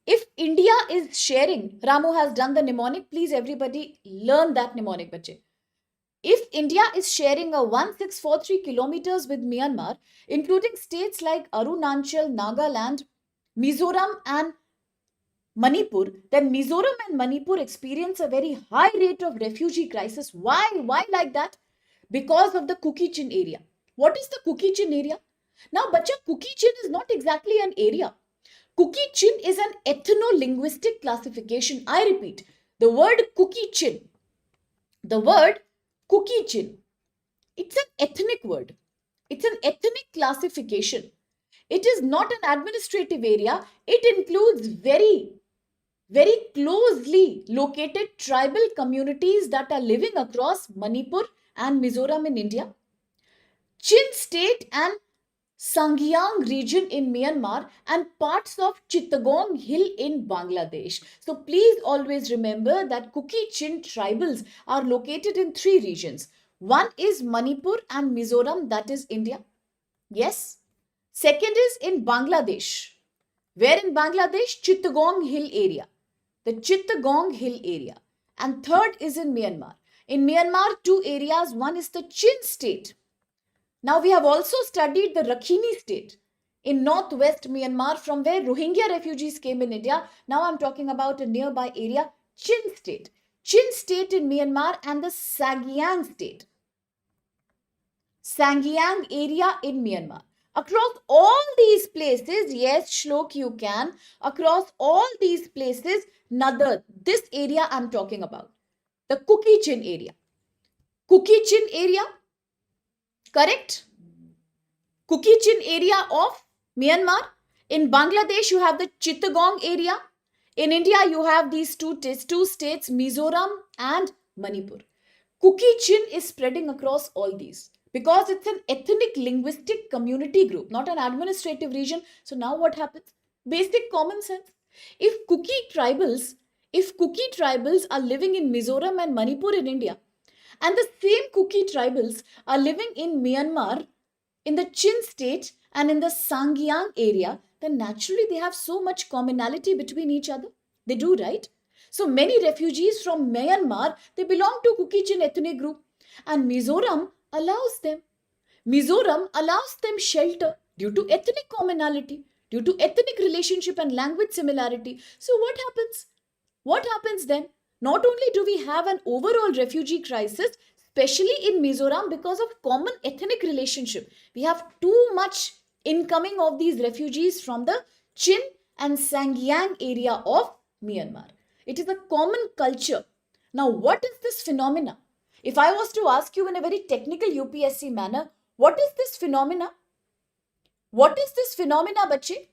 If India is sharing, Ramu has done the mnemonic, please everybody learn that mnemonic, bache. If India is sharing a 1643 kilometers with Myanmar, including states like Arunachal, Nagaland, Mizoram and Manipur, then Mizoram and Manipur experience a very high rate of refugee crisis. Why? Why like that? Because of the Kuki Chin area. What is the Kuki Chin area? Now, bacha, Kuki Chin is not exactly an area. Kuki Chin is an ethno-linguistic classification. I repeat, the word Kuki Chin, the word Kuki Chin, it's an ethnic word. It's an ethnic classification. It is not an administrative area. It includes very closely located tribal communities that are living across Manipur and Mizoram in India, Chin state and Sangyang region in Myanmar, and parts of Chittagong Hill in Bangladesh. So please always remember that Kuki Chin tribals are located in three regions. One is Manipur and Mizoram, that is India. Yes. Second is in Bangladesh. Where in Bangladesh? Chittagong Hill area. The Chittagong Hill area. And third is in Myanmar. In Myanmar, two areas. One is the Chin state. Now, we have also studied the Rakhine state in northwest Myanmar, from where Rohingya refugees came in India. Now, I'm talking about a nearby area, Chin state. Chin state in Myanmar and the Sangyang state. Sangyang area in Myanmar. Across all these places, yes, Shlok, you can. Across all these places, this area I'm talking about, the Kuki Chin area. Kuki Chin area, correct? Kuki Chin area of Myanmar. In Bangladesh, you have the Chittagong area. In India, you have these two states, Mizoram and Manipur. Kuki Chin is spreading across all these because it's an ethnic linguistic community group, not an administrative region. So now what happens? Basic common sense. If Kuki tribals are living in Mizoram and Manipur in India, and the same Kuki tribals are living in Myanmar, in the Chin state and in the Sangyang area, then naturally they have so much commonality between each other. They do, right? So many refugees from Myanmar, they belong to Kuki Chin ethnic group, and Mizoram allows them. Mizoram allows them shelter due to ethnic commonality, due to ethnic relationship and language similarity. So what happens? What happens then? Not only do we have an overall refugee crisis, especially in Mizoram, because of common ethnic relationship, we have too much incoming of these refugees from the Chin and Sangyang area of Myanmar. It is a common culture. Now, what is this phenomena? If I was to ask you in a very technical UPSC manner, what is this phenomena? What is this phenomena, bache?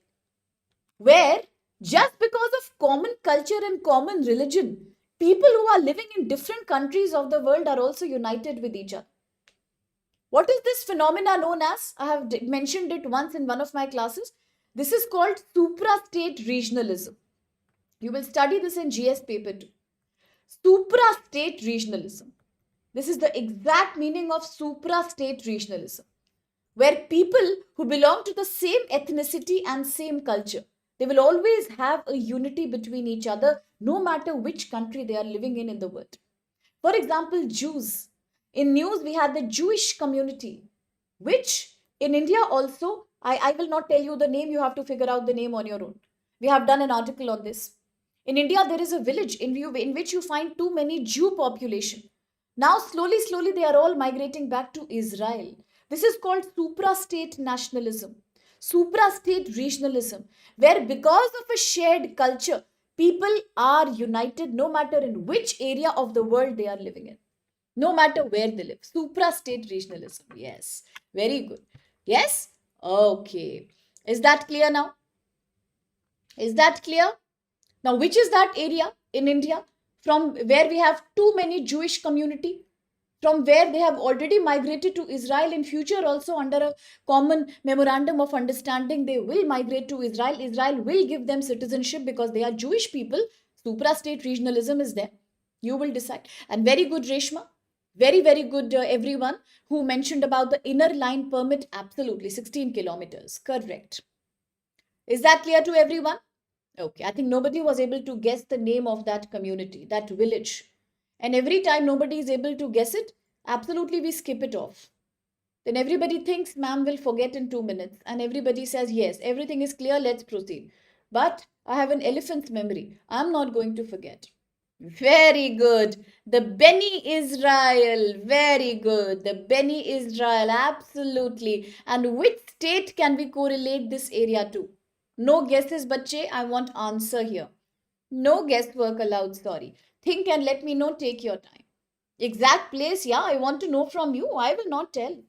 Where just because of common culture and common religion, people who are living in different countries of the world are also united with each other. What is this phenomena known as? I have mentioned it once in one of my classes. This is called supra-state regionalism. You will study this in GS paper 2. Supra-state regionalism. This is the exact meaning of supra-state regionalism, where people who belong to the same ethnicity and same culture, they will always have a unity between each other, no matter which country they are living in the world. For example, Jews. In news, we had the Jewish community, which in India also, I will not tell you the name, you have to figure out the name on your own. We have done an article on this. In India, there is a village in which you find too many Jew population. Now, slowly, they are all migrating back to Israel. This is called supra-state nationalism, supra-state regionalism, where because of a shared culture, people are united no matter in which area of the world they are living in, no matter where they live. Supra-state regionalism. Yes, very good. Yes? Okay. Is that clear now? Is that clear? Now, which is that area in India from where we have too many Jewish community, from where they have already migrated to Israel, in future also under a common memorandum of understanding they will migrate to Israel. Israel will give them citizenship because they are Jewish people. Supra-state regionalism is there. You will decide. And very good, Reshma. Very good, everyone who mentioned about the inner line permit. Absolutely, 16 kilometers. Correct. Is that clear to everyone? Okay, I think nobody was able to guess the name of that community, that village. And every time nobody is able to guess it, absolutely we skip it off. Then everybody thinks ma'am will forget in 2 minutes. And everybody says, yes, everything is clear, let's proceed. But I have an elephant's memory. I'm not going to forget. Very good. The Beni Israel. Very good. The Beni Israel. Absolutely. And which state can we correlate this area to? No guesses, bache. I want answer here. No guesswork allowed. Sorry. Think and let me know. Take your time. Exact place. Yeah, I want to know from you. I will not tell.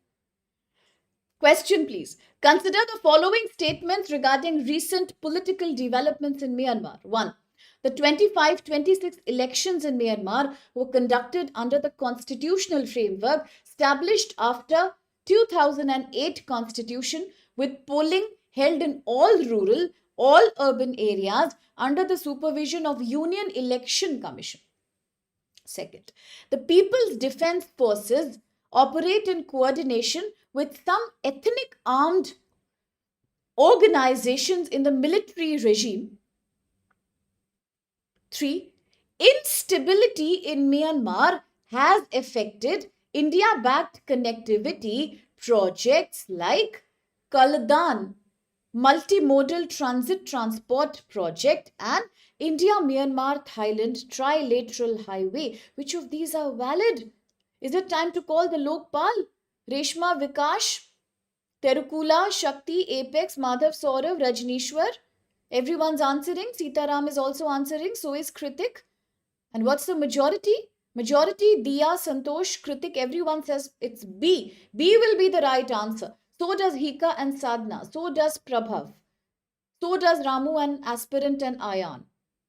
Question, please. Consider the following statements regarding recent political developments in Myanmar. 1. The 25-26 elections in Myanmar were conducted under the constitutional framework established after 2008 constitution, with polling held in all rural, all urban areas under the supervision of Union Election Commission. Second, the People's Defense Forces operate in coordination with some ethnic armed organizations in the military regime. 3. Instability in Myanmar has affected India-backed connectivity projects like Kaladan Multimodal Transit Transport Project and India-Myanmar-Thailand Trilateral Highway. Which of these are valid? Is it time to call the Lokpal? Reshma, Vikash, Terukula, Shakti, Apex, Madhav, Saurav, Rajnishwar. Everyone's answering. Sitaram is also answering. So is Kritik. And what's the majority? Majority, Diya, Santosh, Kritik, everyone says it's B. B will be the right answer. So does Hika and Sadhna. So does Prabhav. So does Ramu and Aspirant and Ayan.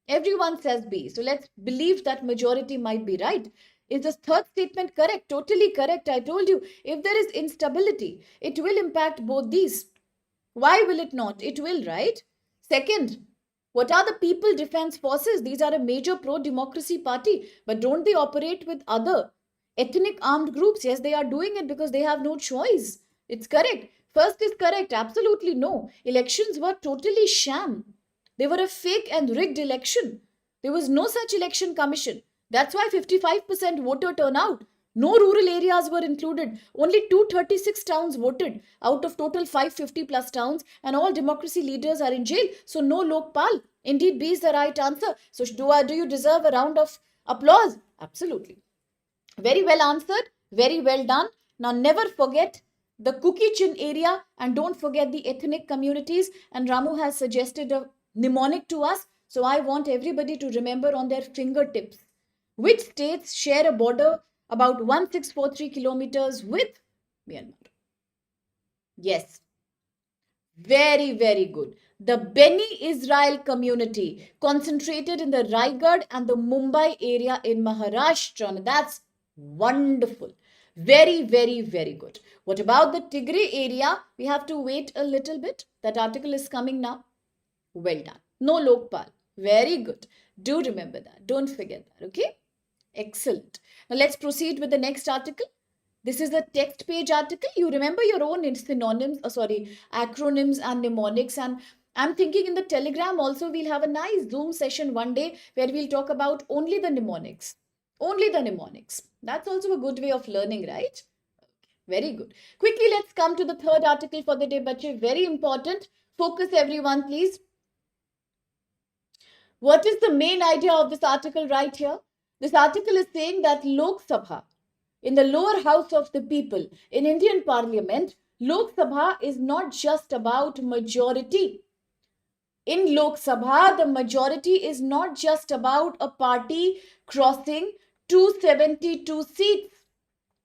Everyone says B. So let's believe that majority might be right. Is the third statement correct? Totally correct. I told you, if there is instability, it will impact both these. Why will it not? It will, right? Second, what are the People Defense Forces? These are a major pro-democracy party, but don't they operate with other ethnic armed groups? Yes, they are doing it because they have no choice. It's correct. First is correct. Absolutely no. Elections were totally sham. They were a fake and rigged election. There was no such election commission. That's why 55% voter turnout. No rural areas were included. Only 236 towns voted out of total 550 plus towns, and all democracy leaders are in jail. So no Lokpal. Indeed, B is the right answer. So do you deserve a round of applause? Absolutely. Very well answered. Very well done. Now never forget the Cookie Chin area and don't forget the ethnic communities. And Ramu has suggested a mnemonic to us. So I want everybody to remember on their fingertips. Which states share a border about 1643 kilometers with Myanmar? Yes. Very, very good. The Beni Israel community concentrated in the Raigad and the Mumbai area in Maharashtra. Now, that's wonderful. Very, very, very good. What about the Tigray area? We have to wait a little bit. That article is coming now. Well done. No Lokpal. Very good. Do remember that. Don't forget that. Okay? Excellent. Now let's proceed with the next article. This is a text page article. You remember your own synonyms, acronyms and mnemonics. And I'm thinking in the Telegram also we'll have a nice Zoom session one day where we'll talk about only the mnemonics. Only the mnemonics. That's also a good way of learning, right? Very good. Quickly, let's come to the third article for the day, bache. Very important. Focus everyone, please. What is the main idea of this article right here? This article is saying that Lok Sabha, in the lower house of the people, in Indian Parliament, Lok Sabha is not just about majority. In Lok Sabha, the majority is not just about a party crossing 272 seats.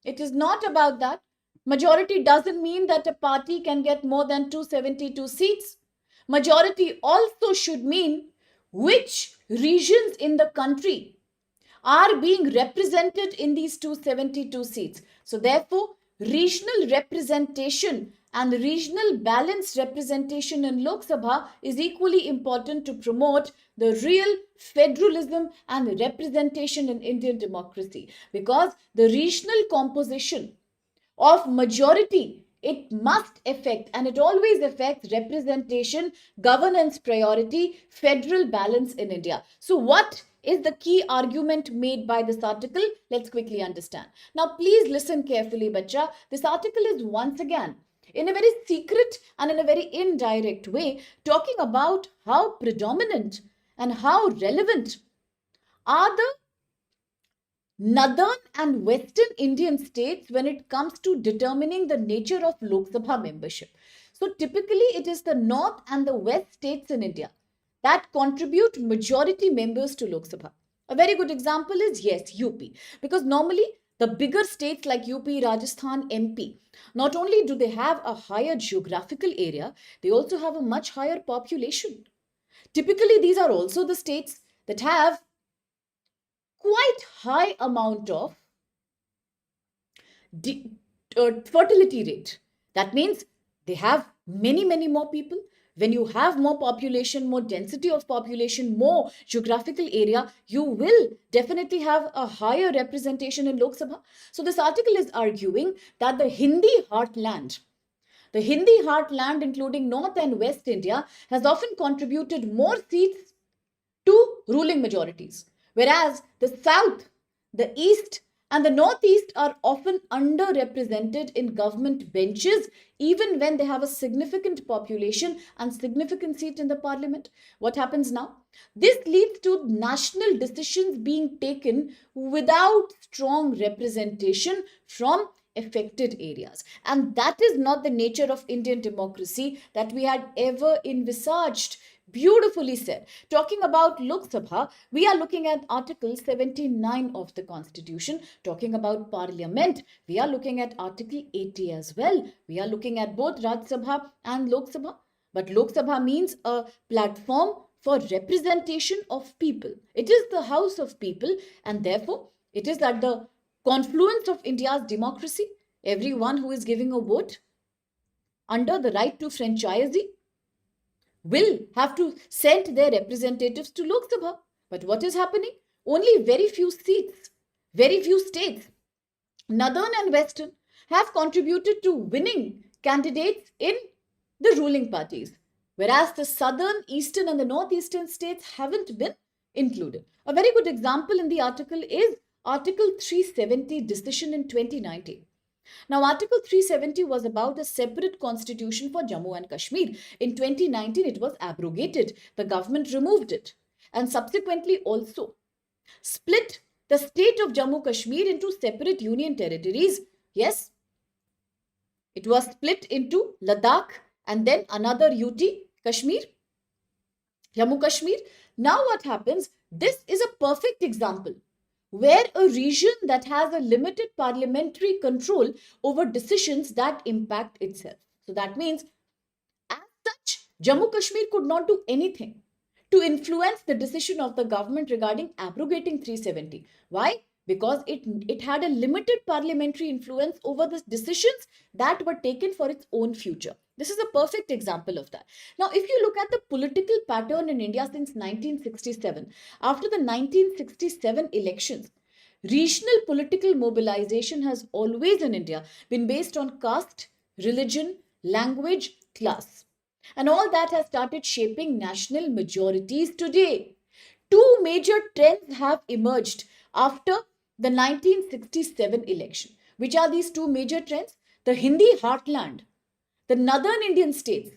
It is not about that. Majority doesn't mean that a party can get more than 272 seats. Majority also should mean which regions in the country are being represented in these 272 seats. So therefore, regional representation and regional balanced representation in Lok Sabha is equally important to promote the real federalism and representation in Indian democracy, because the regional composition of majority, it must affect, and it always affects representation, governance priority, federal balance in India. So what is the key argument made by this article? Let's quickly understand. Now please listen carefully, bacha. This article is once again in a very secret and in a very indirect way talking about how predominant and how relevant are the northern and western Indian states when it comes to determining the nature of Lok Sabha membership. So typically it is the north and the west states in India that contribute majority members to Lok Sabha. A very good example is, yes, UP, because normally the bigger states like UP, Rajasthan, MP, not only do they have a higher geographical area, they also have a much higher population. Typically these are also the states that have quite high amount of fertility rate. That means they have many more people. When you have more population, more density of population, more geographical area, you will definitely have a higher representation in Lok Sabha. So this article is arguing that the Hindi heartland, including North and West India, has often contributed more seats to ruling majorities, whereas the South, the East, and the Northeast are often underrepresented in government benches, even when they have a significant population and significant seat in the parliament. What happens now? This leads to national decisions being taken without strong representation from affected areas. And that is not the nature of Indian democracy that we had ever envisaged. Beautifully said. Talking about Lok Sabha, we are looking at Article 79 of the Constitution. Talking about Parliament, we are looking at Article 80 as well. We are looking at both Raj Sabha and Lok Sabha. But Lok Sabha means a platform for representation of people. It is the house of people, and therefore it is at the confluence of India's democracy. Everyone who is giving a vote under the right to franchise will have to send their representatives to Lok Sabha. But what is happening? Only very few seats, very few states, northern and western, have contributed to winning candidates in the ruling parties, whereas the southern, eastern, and the northeastern states haven't been included. A very good example in the article is Article 370 decision in 2019. Now, Article 370 was about a separate constitution for Jammu and Kashmir. In 2019, it was abrogated. The government removed it and subsequently also split the state of Jammu Kashmir into separate union territories. Yes, it was split into Ladakh and then another UT Kashmir, Jammu Kashmir. Now what happens? This is a perfect example where a region that has a limited parliamentary control over decisions that impact itself. So that means as Jammu Kashmir could not do anything to influence the decision of the government regarding abrogating 370. Why? Because it had a limited parliamentary influence over the decisions that were taken for its own future. This is a perfect example of that. Now, if you look at the political pattern in India since 1967, after the 1967 elections, regional political mobilization has always in India been based on caste, religion, language, class. And all that has started shaping national majorities today. Two major trends have emerged after the 1967 election. Which are these two major trends? The Hindi heartland, the northern Indian states.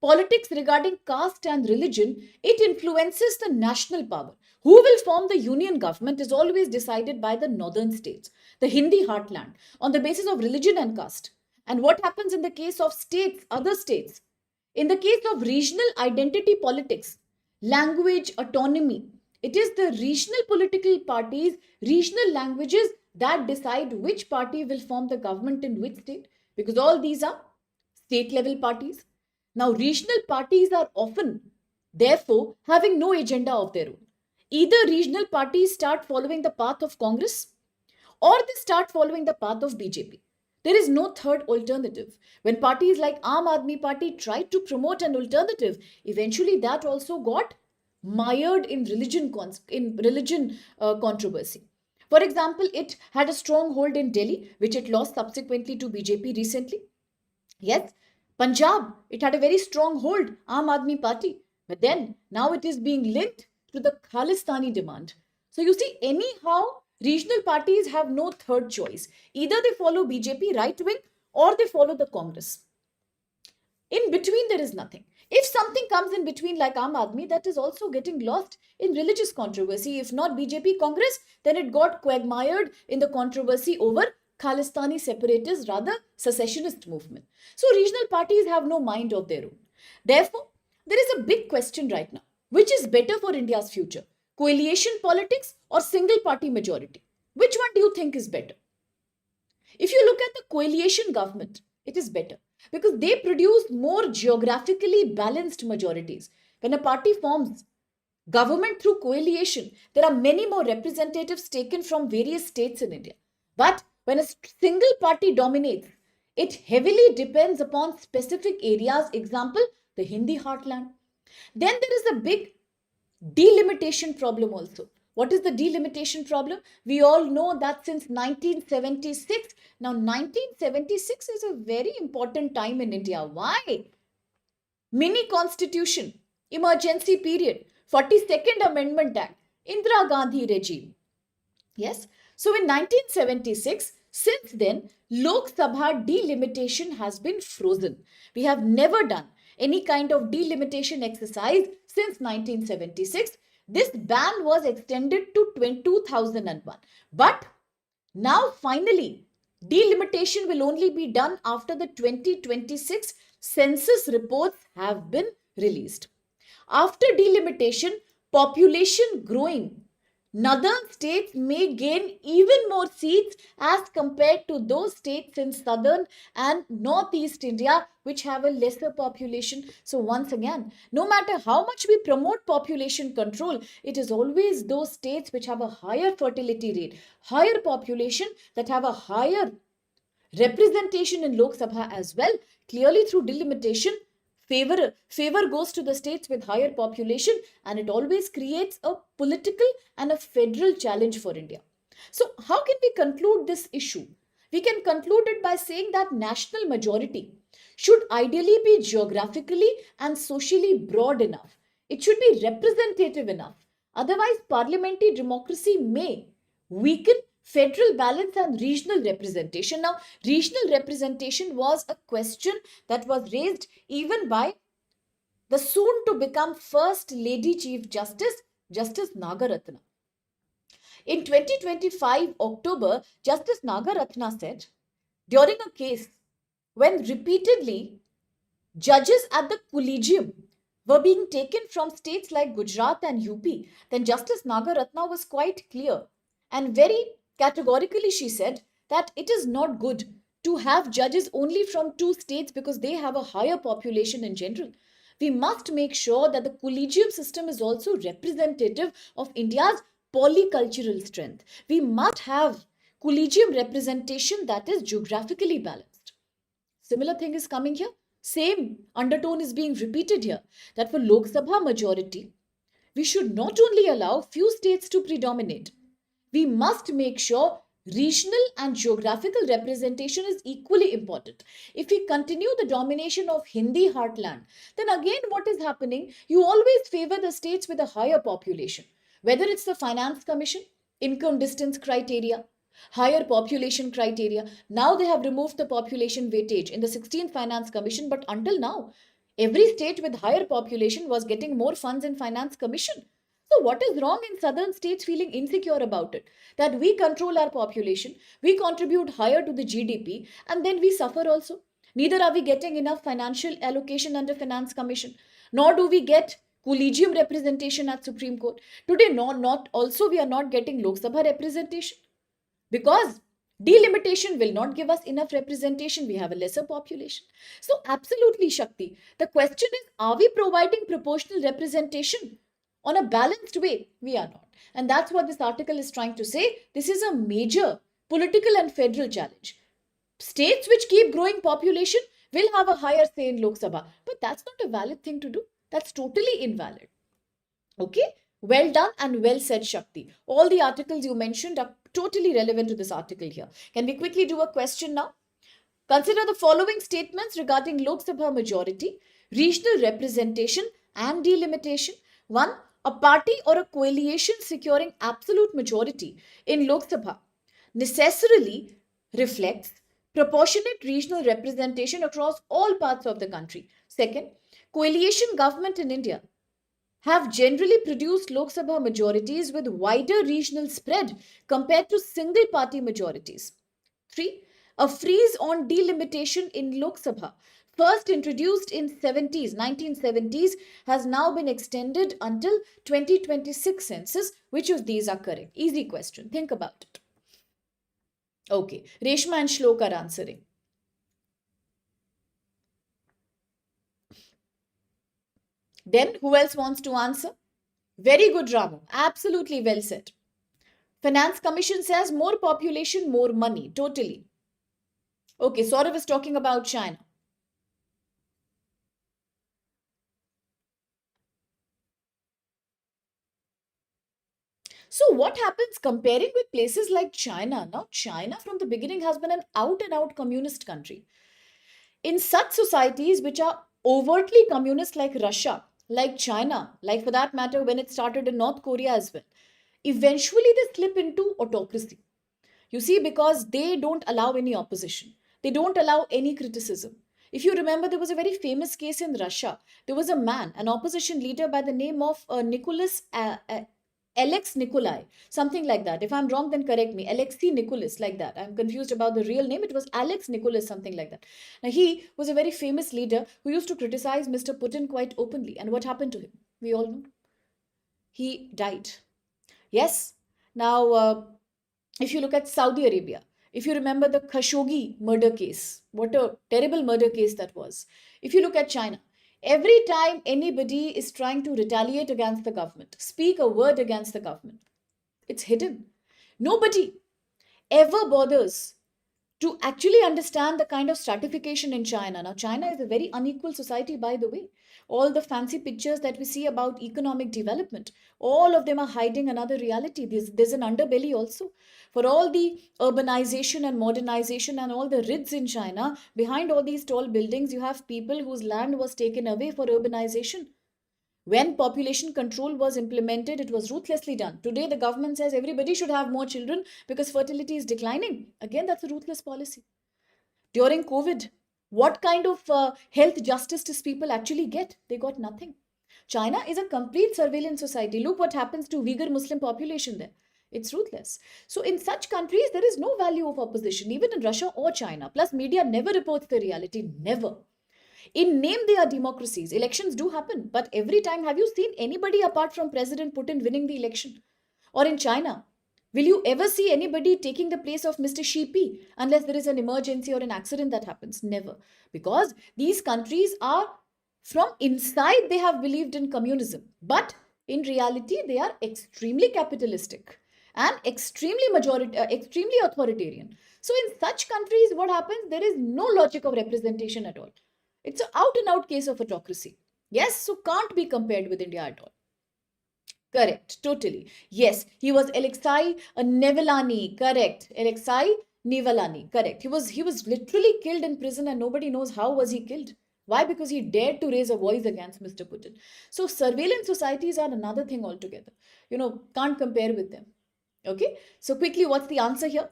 Politics regarding caste and religion, it influences the national power. Who will form the union government is always decided by the northern states, the Hindi heartland, on the basis of religion and caste. And what happens in the case of states, other states? In the case of regional identity politics, language autonomy, it is the regional political parties, regional languages that decide which party will form the government in which state, because all these are state level parties. Now, regional parties are often, therefore, having no agenda of their own. Either regional parties start following the path of Congress or they start following the path of BJP. There is no third alternative. When parties like Aam Aadmi Party tried to promote an alternative, eventually that also got mired in religion controversy. For example, it had a strong hold in Delhi, which it lost subsequently to BJP recently. Yes, Punjab, it had a very strong hold, Aam Aadmi Party. But then, now it is being linked to the Khalistani demand. So you see, anyhow, regional parties have no third choice. Either they follow BJP right wing or they follow the Congress. In between, there is nothing. If something comes in between, like Aam Aadmi, that is also getting lost in religious controversy. If not BJP Congress, then it got quagmired in the controversy over Khalistani separatist, rather secessionist movement. So regional parties have no mind of their own. Therefore, there is a big question right now. Which is better for India's future? Coalition politics or single party majority? Which one do you think is better? If you look at the coalition government, it is better because they produce more geographically balanced majorities. When a party forms government through coalition, there are many more representatives taken from various states in India. But when a single party dominates, it heavily depends upon specific areas, example, the Hindi heartland. Then there is a big delimitation problem also. What is the delimitation problem? We all know that since 1976, now 1976 is a very important time in India. Why? Mini constitution, emergency period, 42nd Amendment Act, Indira Gandhi regime. Yes. So in 1976, since then, Lok Sabha delimitation has been frozen. We have never done any kind of delimitation exercise since 1976. This ban was extended to 2001. But now finally, delimitation will only be done after the 2026 census reports have been released. After delimitation, population growing, northern states may gain even more seats as compared to those states in southern and northeast India which have a lesser population. So once again, no matter how much we promote population control, it is always those states which have a higher fertility rate, higher population, that have a higher representation in Lok Sabha as well. Clearly through delimitation, favor goes to the states with higher population, and it always creates a political and a federal challenge for India. So how can we conclude this issue? We can conclude it by saying that national majority should ideally be geographically and socially broad enough. It should be representative enough. Otherwise, parliamentary democracy may weaken federal balance and regional representation. Now, regional representation was a question that was raised even by the soon to become First Lady Chief Justice, Justice Nagaratna. In 2025 October, Justice Nagaratna said, during a case when repeatedly judges at the collegium were being taken from states like Gujarat and UP, then Justice Nagaratna was quite clear and very categorically she said that it is not good to have judges only from two states because they have a higher population in general. We must make sure that the collegium system is also representative of India's polycultural strength. We must have collegium representation that is geographically balanced. Similar thing is coming here. Same undertone is being repeated here, that for Lok Sabha majority, we should not only allow few states to predominate, we must make sure regional and geographical representation is equally important. If we continue the domination of Hindi heartland, then again what is happening? You always favor the states with a higher population, whether it's the finance commission, income distance criteria, higher population criteria. Now they have removed the population weightage in the 16th finance commission, but until now, every state with higher population was getting more funds in finance commission. So, what is wrong in southern states feeling insecure about it? That we control our population, we contribute higher to the GDP, and then we suffer also. Neither are we getting enough financial allocation under Finance Commission, nor do we get collegium representation at Supreme Court. Today, not also we are not getting Lok Sabha representation because delimitation will not give us enough representation. We have a lesser population. So, absolutely, Shakti. The question is, are we providing proportional representation? On a balanced way, we are not. And that's what this article is trying to say. This is a major political and federal challenge. States which keep growing population will have a higher say in Lok Sabha. But that's not a valid thing to do. That's totally invalid. Okay? Well done and well said, Shakti. All the articles you mentioned are totally relevant to this article here. Can we quickly do a question now? Consider the following statements regarding Lok Sabha majority, regional representation and delimitation. 1. A party or a coalition securing absolute majority in Lok Sabha necessarily reflects proportionate regional representation across all parts of the country. Second, coalition government in India have generally produced Lok Sabha majorities with wider regional spread compared to single party majorities. 3. A freeze on delimitation in Lok Sabha, first introduced in 1970s, has now been extended until 2026 census. Which of these are correct? Easy question. Think about it. Okay. Reshma and Shlok are answering. Then who else wants to answer? Very good, Ramu. Absolutely well said. Finance Commission says more population, more money. Totally. Okay, Saurav is talking about China. So what happens comparing with places like China? Now, China from the beginning has been an out and out communist country. In such societies which are overtly communist like Russia, like China, like for that matter when it started in North Korea as well, eventually they slip into autocracy. You see, because they don't allow any opposition. They don't allow any criticism. If you remember, there was a very famous case in Russia. There was a man, an opposition leader by the name of Alex Nikolai, something like that. If I'm wrong, then correct me. Alexei Nicholas, like that. I'm confused about the real name. It was Alex Nicholas, something like that. Now, he was a very famous leader who used to criticize Mr. Putin quite openly. And what happened to him? We all know. He died. Yes. Now, if you look at Saudi Arabia, if you remember the Khashoggi murder case, what a terrible murder case that was. If you look at China, every time anybody is trying to retaliate against the government, speak a word against the government, it's hidden. Nobody ever bothers to actually understand the kind of stratification in China. Now, China is a very unequal society, by the way. All the fancy pictures that we see about economic development, all of them are hiding another reality. There's an underbelly also. For all the urbanization and modernization and all the rids in China, behind all these tall buildings, you have people whose land was taken away for urbanization. When population control was implemented, it was ruthlessly done. Today, the government says everybody should have more children because fertility is declining. Again, that's a ruthless policy. During COVID, what kind of health justice does people actually get? They got nothing. China is a complete surveillance society. Look what happens to Uyghur Muslim population there. It's ruthless. So in such countries, there is no value of opposition, even in Russia or China. Plus, media never reports the reality. Never. In name, they are democracies. Elections do happen. But every time, have you seen anybody apart from President Putin winning the election? Or in China, will you ever see anybody taking the place of Mr. Xi unless there is an emergency or an accident that happens? Never. Because these countries are From inside, they have believed in communism, but in reality, they are extremely capitalistic and extremely authoritarian. So, in such countries, what happens? There is no logic of representation at all. It's an out and out case of autocracy. Yes, so can't be compared with India at all. Correct, totally. Yes, he was Alexei Nevalany. Correct, Alexei Nevalany. Correct. He was literally killed in prison, and nobody knows how was he killed. Why? Because he dared to raise a voice against Mr. Putin. So surveillance societies are another thing altogether. Can't compare with them. Okay. So quickly, what's the answer here?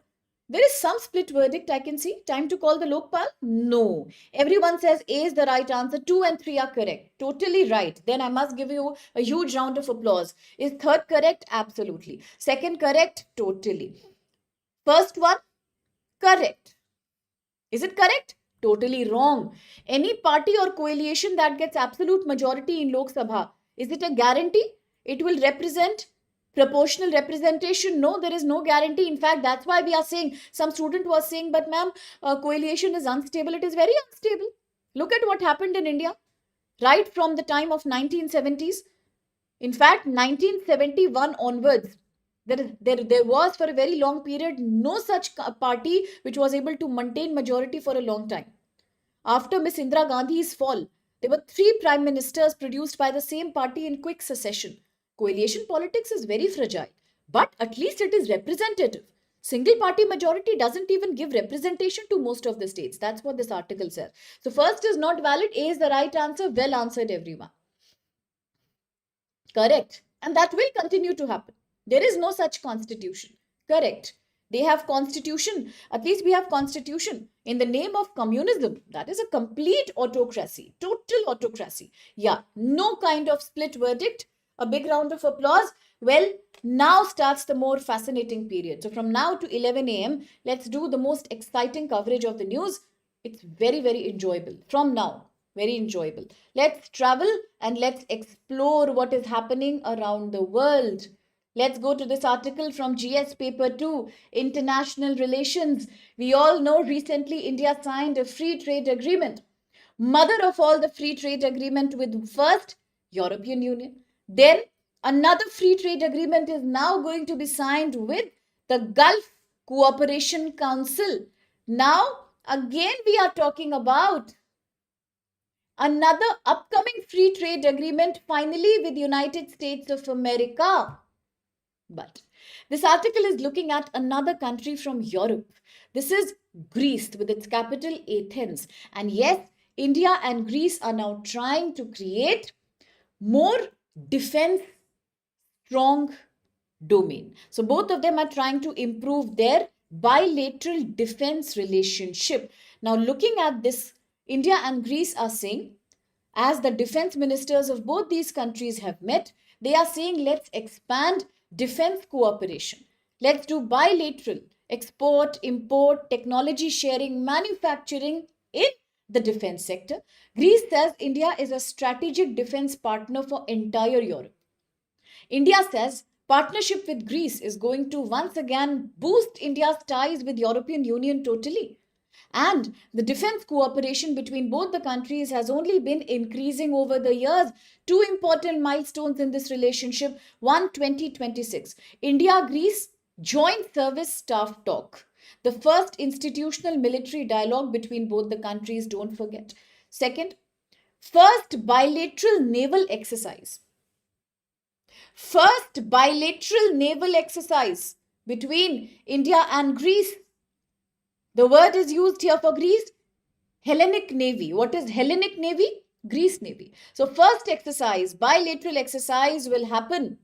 There is some split verdict I can see. Time to call the Lokpal? No. Everyone says A is the right answer. 2 and 3 are correct. Totally right. Then I must give you a huge round of applause. Is third correct? Absolutely. Second correct? Totally. First one? Correct. Is it correct? Totally wrong. Any party or coalition that gets absolute majority in Lok Sabha, is it a guarantee? It will represent proportional representation? No, there is no guarantee. In fact, that's why we are saying, some student was saying, but ma'am, coalition is unstable. It is very unstable. Look at what happened in India right from the time of 1970s. In fact, 1971 onwards, there was for a very long period no such party which was able to maintain majority for a long time. After Miss Indira Gandhi's fall, there were three prime ministers produced by the same party in quick succession. Coalition politics is very fragile, but at least it is representative. Single party majority doesn't even give representation to most of the states. That's what this article says. So, first is not valid. A is the right answer. Well answered, everyone. Correct. And that will continue to happen. There is no such constitution. Correct. They have constitution. At least we have constitution in the name of communism. That is a complete autocracy. Total autocracy. Yeah. No kind of split verdict. A big round of applause. Well, now starts the more fascinating period. So from now to 11 a.m., let's do the most exciting coverage of the news. It's very, very enjoyable. From now, very enjoyable. Let's travel and let's explore what is happening around the world. Let's go to this article from GS paper 2, International Relations. We all know recently India signed a free trade agreement. Mother of all the free trade agreement with first European Union. Then another free trade agreement is now going to be signed with the Gulf Cooperation Council. Now again we are talking about another upcoming free trade agreement finally with United States of America. But this article is looking at another country from Europe. This is Greece with its capital Athens. And yes, India and Greece are now trying to create more defense strong domain. So both of them are trying to improve their bilateral defense relationship. Now looking at this, India and Greece are saying, as the defense ministers of both these countries have met, they are saying let's expand defense cooperation. Let's do bilateral export, import, technology sharing, manufacturing in the defense sector. Greece says India is a strategic defense partner for entire Europe. India says partnership with Greece is going to once again boost India's ties with European Union totally. And the defense cooperation between both the countries has only been increasing over the years. Two important milestones in this relationship. One, 2026. India-Greece Joint Service Staff Talk. The first institutional military dialogue between both the countries, don't forget. Second, first bilateral naval exercise. First bilateral naval exercise between India and Greece. The word is used here for Greece, Hellenic Navy. What is Hellenic Navy? Greece Navy. So first exercise, bilateral exercise will happen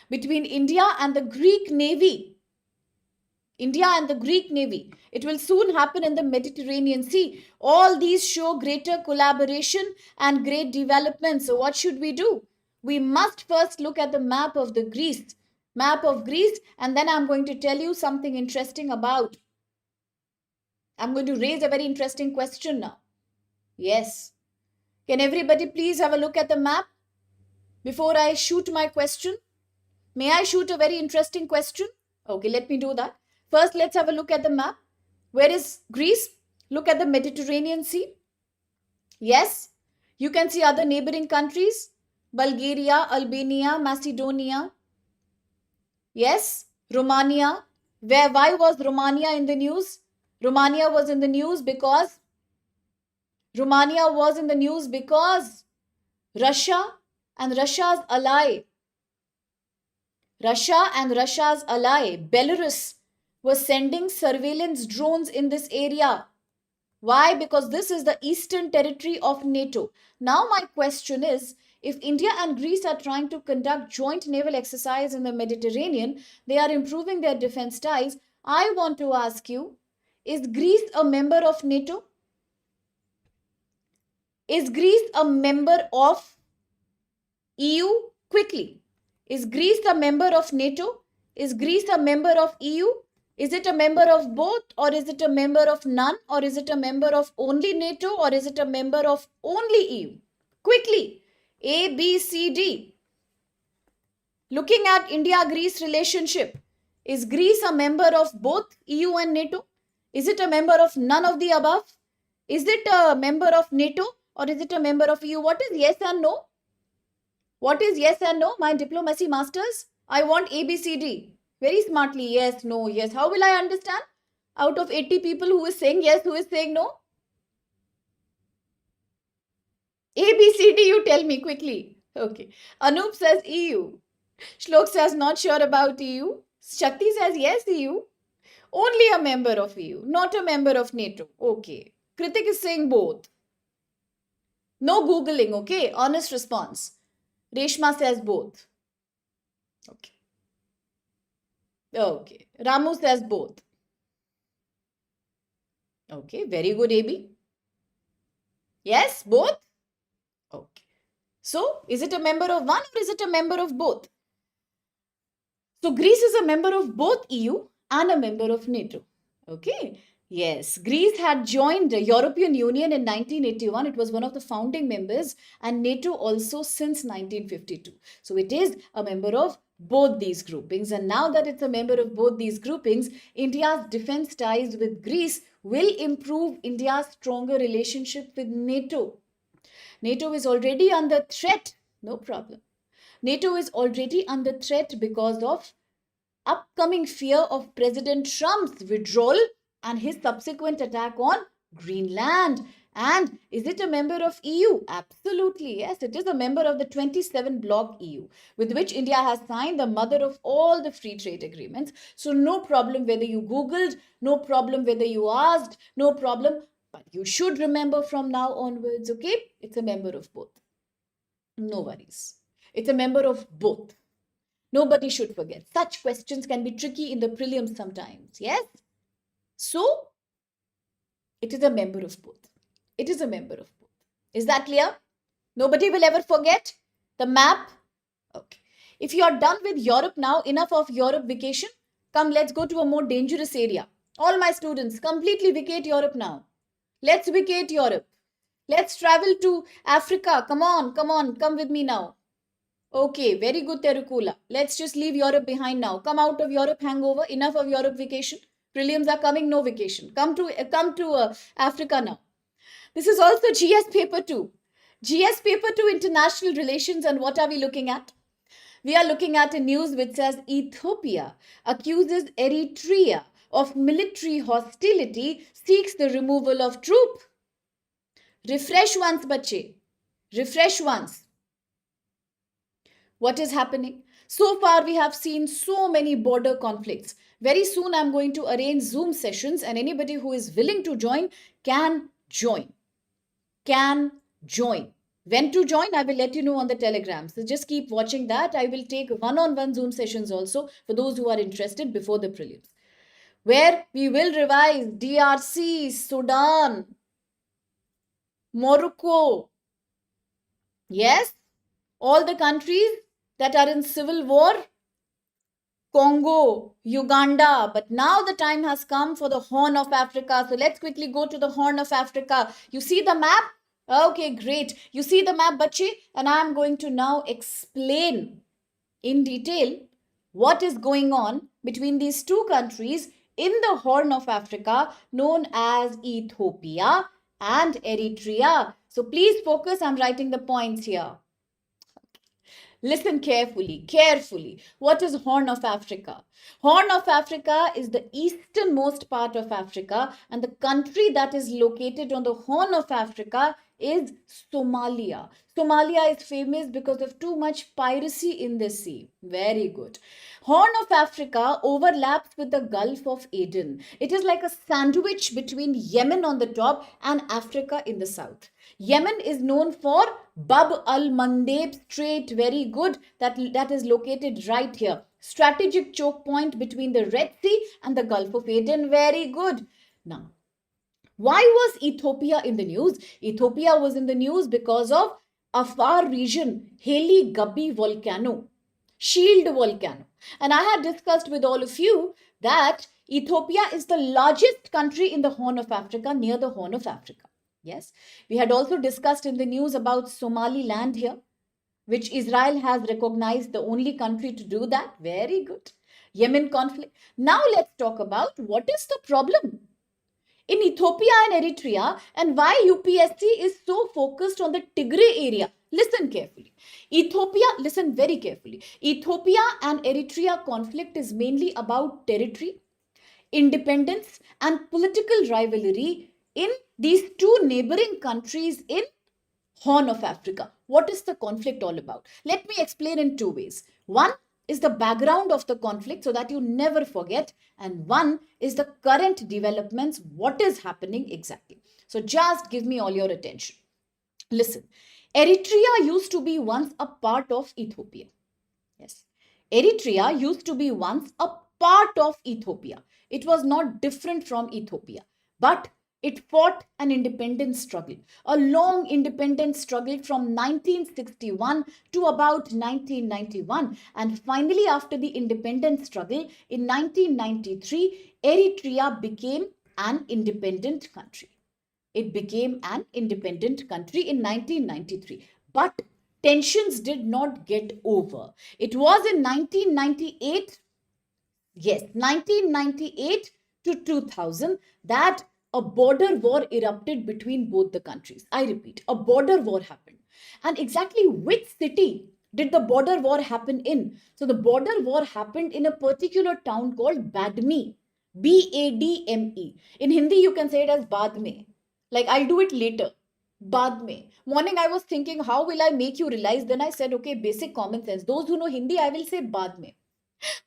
between India and the Greek Navy. India and the Greek Navy. It will soon happen in the Mediterranean Sea. All these show greater collaboration and great development. So what should we do? We must first look at the map of Greece, and then I'm going to tell you something interesting about. I'm going to raise a very interesting question now. Yes. Can everybody please have a look at the map before I shoot my question? May I shoot a very interesting question? Okay, let me do that. First, let's have a look at the map. Where is Greece? Look at the Mediterranean Sea. Yes. You can see other neighboring countries, Bulgaria, Albania, Macedonia. Yes, Romania. Why was Romania in the news? Romania was in the news because Russia and Russia's ally, Belarus, was sending surveillance drones in this area. Why? Because this is the eastern territory of NATO. Now, my question is, if India and Greece are trying to conduct joint naval exercise in the Mediterranean, they are improving their defense ties. I want to ask you, is Greece a member of NATO? Is Greece a member of EU? Quickly. Is Greece a member of NATO? Is Greece a member of EU? Is it a member of both, or is it a member of none, or is it a member of only NATO, or is it a member of only EU? Quickly. A, B, C, D. Looking at India-Greece relationship, is Greece a member of both EU and NATO? Is it a member of none of the above? Is it a member of NATO, or is it a member of EU? What is yes and no? What is yes and no? My diplomacy masters, I want A, B, C, D. Very smartly, yes, no, yes. How will I understand? Out of 80 people, who is saying yes, who is saying no? A, B, C, D, you tell me quickly. Okay. Anup says EU. Shlok says not sure about EU. Shakti says yes, EU. Only a member of EU, not a member of NATO. Okay. Kritik is saying both. No Googling, okay? Honest response. Reshma says both. Okay. Okay. Ramu says both. Okay. Very good, AB. Yes, both? Okay. So, is it a member of one, or is it a member of both? So, Greece is a member of both EU and a member of NATO. Okay. Yes, Greece had joined the European Union in 1981. It was one of the founding members, and NATO also since 1952. So it is a member of both these groupings. And now that it's a member of both these groupings, India's defense ties with Greece will improve India's stronger relationship with NATO. NATO is already under threat. No problem. NATO is already under threat because of upcoming fear of President Trump's withdrawal and his subsequent attack on Greenland. And is it a member of EU? Absolutely, yes. It is a member of the 27 bloc EU, with which India has signed the mother of all the free trade agreements. So no problem whether you Googled, no problem whether you asked, no problem. But you should remember from now onwards, okay? It's a member of both. No worries. It's a member of both. Nobody should forget. Such questions can be tricky in the prelims sometimes, yes? So, it is a member of both. It is a member of both. Is that clear? Nobody will ever forget the map? Okay. If you are done with Europe now, enough of Europe vacation. Come, let's go to a more dangerous area. All my students, completely vacate Europe now. Let's vacate Europe. Let's travel to Africa. Come on, come with me now. Okay, very good, Terukula. Let's just leave Europe behind now. Come out of Europe hangover. Enough of Europe vacation. Prelims are coming, no vacation. Come to Africa now. This is also GS paper 2. GS paper 2, international relations. And what are we looking at? We are looking at a news which says Ethiopia accuses Eritrea of military hostility, seeks the removal of troop. Refresh once, bache. Refresh once. What is happening? So far, we have seen so many border conflicts. Very soon, I'm going to arrange Zoom sessions, and anybody who is willing to join can join. Can join. When to join, I will let you know on the Telegram. So just keep watching that. I will take one-on-one Zoom sessions also for those who are interested before the prelims, where we will revise DRC, Sudan, Morocco. Yes, all the countries that are in civil war, Congo, Uganda. But now the time has come for the Horn of Africa. So let's quickly go to the Horn of Africa. You see the map? Okay, great. You see the map, Bachi? And I'm going to now explain in detail what is going on between these two countries in the Horn of Africa known as Ethiopia and Eritrea. So please focus. I'm writing the points here. Listen carefully, carefully. What is Horn of Africa? Horn of Africa is the easternmost part of Africa, and the country that is located on the Horn of Africa is Somalia. Somalia is famous because of too much piracy in the sea. Very good. Horn of Africa overlaps with the Gulf of Aden. It is like a sandwich between Yemen on the top and Africa in the south. Yemen is known for Bab al-Mandeb Strait, very good. That is located right here. Strategic choke point between the Red Sea and the Gulf of Aden, very good. Now, why was Ethiopia in the news? Ethiopia was in the news because of Afar region, Heli Gabi volcano, shield volcano. And I had discussed with all of you that Ethiopia is the largest country in the Horn of Africa, near the Horn of Africa. Yes, we had also discussed in the news about Somaliland here, which Israel has recognized, the only country to do that. Very good. Yemen conflict. Now let's talk about what is the problem in Ethiopia and Eritrea and why UPSC is so focused on the Tigray area. Listen carefully. Ethiopia, listen very carefully. Ethiopia and Eritrea conflict is mainly about territory, independence, and political rivalry in these two neighboring countries in Horn of Africa. What is the conflict all about? Let me explain in two ways. One is the background of the conflict so that you never forget, and one is the current developments, what is happening exactly. So just give me all your attention. Listen, Eritrea used to be once a part of Ethiopia. Yes. Eritrea used to be once a part of Ethiopia. It was not different from Ethiopia, but it fought an independence struggle, a long independence struggle from 1961 to about 1991. And finally, after the independence struggle in 1993, Eritrea became an independent country. It became an independent country in 1993. But tensions did not get over. It was in 1998, yes, 1998 to 2000, that a border war erupted between both the countries. I repeat, a border war happened. And exactly which city did the border war happen in? So the border war happened in a particular town called Badme. Badme. In Hindi, you can say it as Badme. Like, I'll do it later. Badme. Morning, I was thinking, how will I make you realize? Then I said, okay, basic common sense. Those who know Hindi, I will say Badme.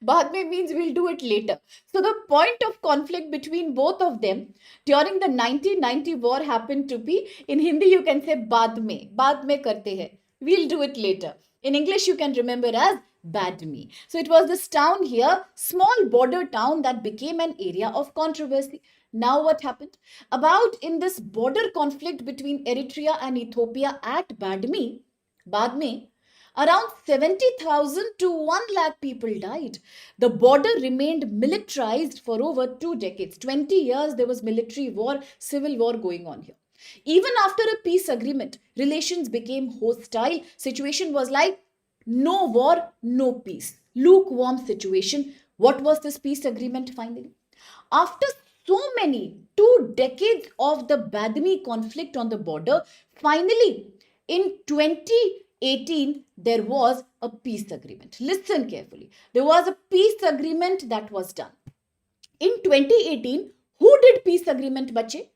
Badme means we'll do it later. So the point of conflict between both of them during the 1990 war happened to be, in Hindi you can say Badme. Badme karte hai. We'll do it later. In English you can remember as Badme. So it was this town here, small border town, that became an area of controversy. Now what happened? About in this border conflict between Eritrea and Ethiopia at Badme, around 70,000 to 1 lakh people died. The border remained militarized for over 2 decades. 20 years there was military war, civil war going on here. Even after a peace agreement, relations became hostile. Situation was like no war, no peace. Lukewarm situation. What was this peace agreement finally? After so many 2 decades of the Badmi conflict on the border, finally in 2018 there was a peace agreement. Listen carefully. There was a peace agreement that was done. In 2018, who did peace agreement, bache?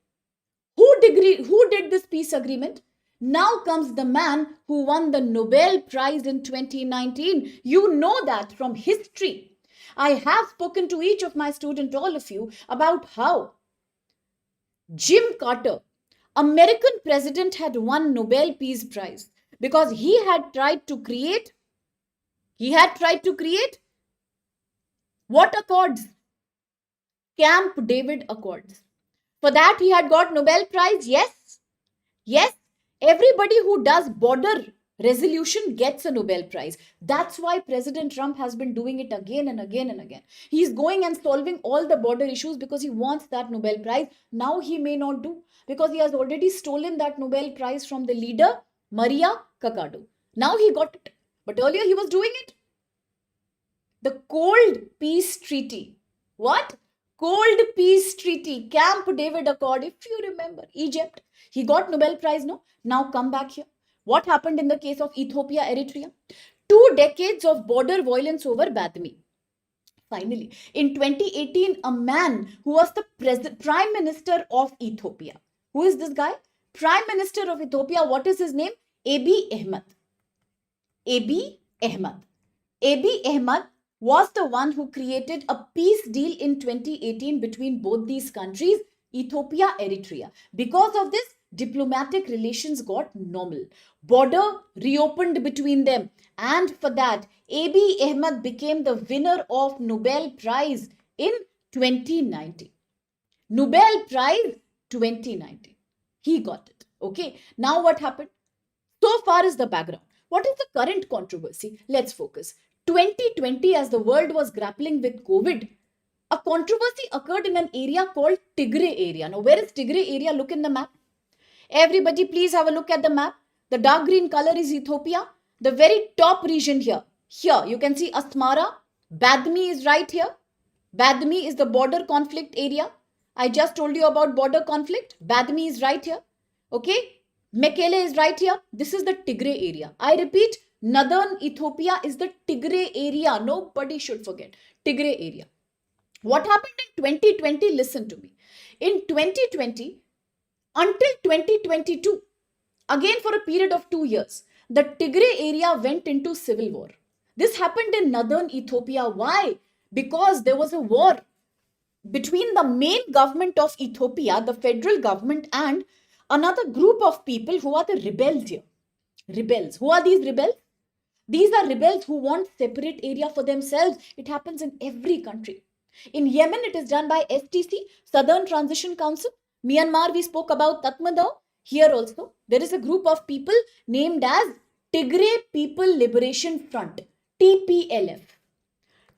Who did this peace agreement? Now comes the man who won the Nobel Prize in 2019. You know that from history. I have spoken to each of my students, all of you, about how Jim Carter, American president, had won Nobel Peace Prize because he had tried to create what accords? Camp David Accords. For that he had got Nobel Prize. Yes. Yes. Everybody who does border resolution gets a Nobel Prize. That's why President Trump has been doing it again and again and again. He's going and solving all the border issues because he wants that Nobel Prize. Now he may not do because he has already stolen that Nobel Prize from the leader, Maria Kakadu. Now he got it. But earlier he was doing it. The Cold Peace Treaty. What? Cold Peace Treaty, Camp David Accord, if you remember, Egypt. He got Nobel Prize, no? Now come back here. What happened in the case of Ethiopia-Eritrea? 2 decades of border violence over Badmi. Finally, in 2018, a man who was the Prime Minister of Ethiopia. Who is this guy? Prime Minister of Ethiopia. What is his name? Abiy Ahmed. Abiy Ahmed. Abiy Ahmed was the one who created a peace deal in 2018 between both these countries, Ethiopia, Eritrea. Because of this, diplomatic relations got normal. Border reopened between them. And for that, Abiy Ahmed became the winner of Nobel Prize in 2019. Nobel Prize 2019. He got it. Okay. Now what happened? So far is the background. What is the current controversy? Let's focus. 2020, as the world was grappling with COVID, a controversy occurred in an area called Tigray area. Now, where is Tigray area? Look in the map. Everybody, please have a look at the map. The dark green color is Ethiopia. The very top region here. Here, you can see Asmara. Badmi is right here. Badmi is the border conflict area. I just told you about border conflict. Badmi is right here. Okay. Mekele is right here. This is the Tigray area. I repeat, northern Ethiopia is the Tigray area. Nobody should forget. Tigray area. What happened in 2020? Listen to me. In 2020, until 2022, again for a period of 2 years, the Tigray area went into civil war. This happened in northern Ethiopia. Why? Because there was a war between the main government of Ethiopia, the federal government, and another group of people who are the rebels here. Rebels. Who are these rebels? These are rebels who want separate area for themselves. It happens in every country. In Yemen, it is done by STC, Southern Transition Council. Myanmar, we spoke about Tatmadaw. Here also, there is a group of people named as Tigray People Liberation Front, TPLF.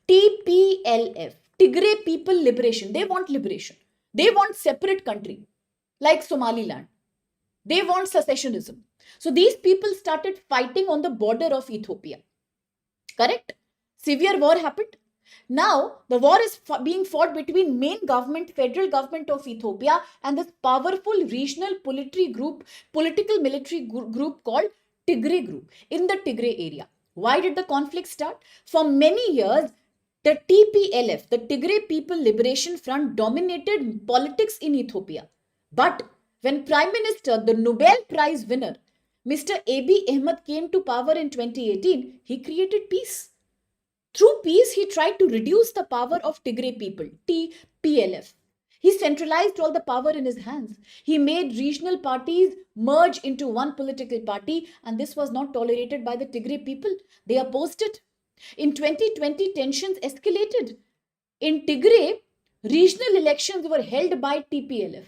TPLF. Tigray People Liberation. They want liberation. They want separate country, like Somaliland. They want secessionism. So these people started fighting on the border of Ethiopia. Correct? Severe war happened. Now, the war is being fought between main government, federal government of Ethiopia and this powerful regional political military group called Tigray Group in the Tigray area. Why did the conflict start? For many years, the TPLF, the Tigray People Liberation Front, dominated politics in Ethiopia. But when Prime Minister, the Nobel Prize winner, Mr. Abiy Ahmed came to power in 2018, he created peace. Through peace, he tried to reduce the power of Tigray people, TPLF. He centralized all the power in his hands. He made regional parties merge into one political party, and this was not tolerated by the Tigray people. They opposed it. In 2020, tensions escalated. In Tigray, regional elections were held by TPLF.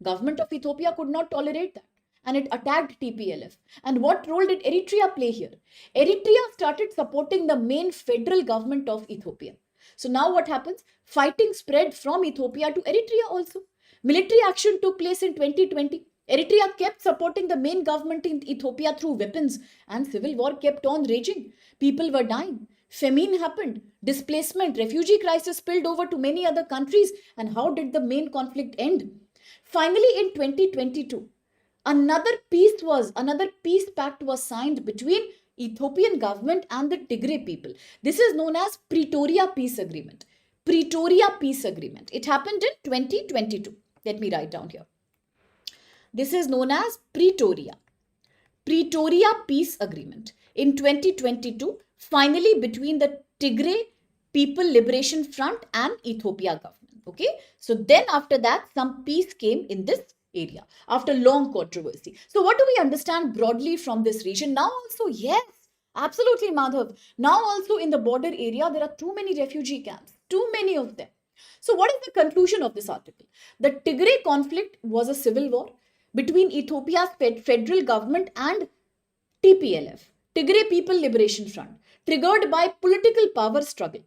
Government of Ethiopia could not tolerate that, and it attacked TPLF. And what role did Eritrea play here? Eritrea started supporting the main federal government of Ethiopia. So now what happens? Fighting spread from Ethiopia to Eritrea also. Military action took place in 2020. Eritrea kept supporting the main government in Ethiopia through weapons, and civil war kept on raging. People were dying. Famine happened. Displacement, refugee crisis spilled over to many other countries. And how did the main conflict end? Finally, in 2022, another peace pact was signed between Ethiopian government and the Tigray people. This is known as Pretoria Peace Agreement. Pretoria Peace Agreement. It happened in 2022. Let me write down here. This is known as Pretoria Peace Agreement. In 2022, finally between the Tigray People Liberation Front and Ethiopia government. Okay. So then after that, some peace came in this area after long controversy. So what do we understand broadly from this region? Now also, yes, absolutely, Madhav. Now also in the border area, there are too many refugee camps, too many of them. So what is the conclusion of this article? The Tigray conflict was a civil war between Ethiopia's federal government and TPLF, Tigray People Liberation Front, triggered by political power struggle.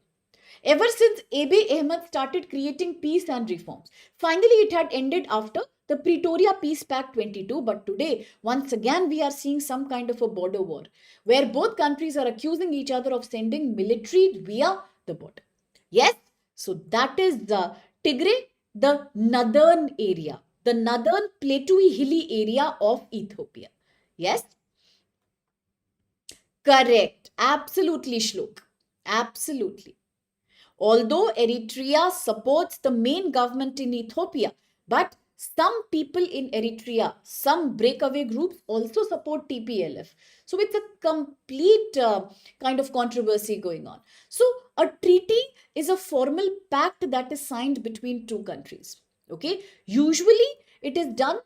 Ever since Abiy Ahmed started creating peace and reforms, finally it had ended after the Pretoria Peace Pact 22. But today, once again, we are seeing some kind of a border war where both countries are accusing each other of sending military via the border. Yes, so that is the Tigray, the northern area, the northern plateau hilly area of Ethiopia. Yes, correct. Absolutely, Shlok. Absolutely. Although Eritrea supports the main government in Ethiopia, but some people in Eritrea, some breakaway groups also support TPLF. So it's a complete kind of controversy going on. So a treaty is a formal pact that is signed between two countries. Okay, usually it is done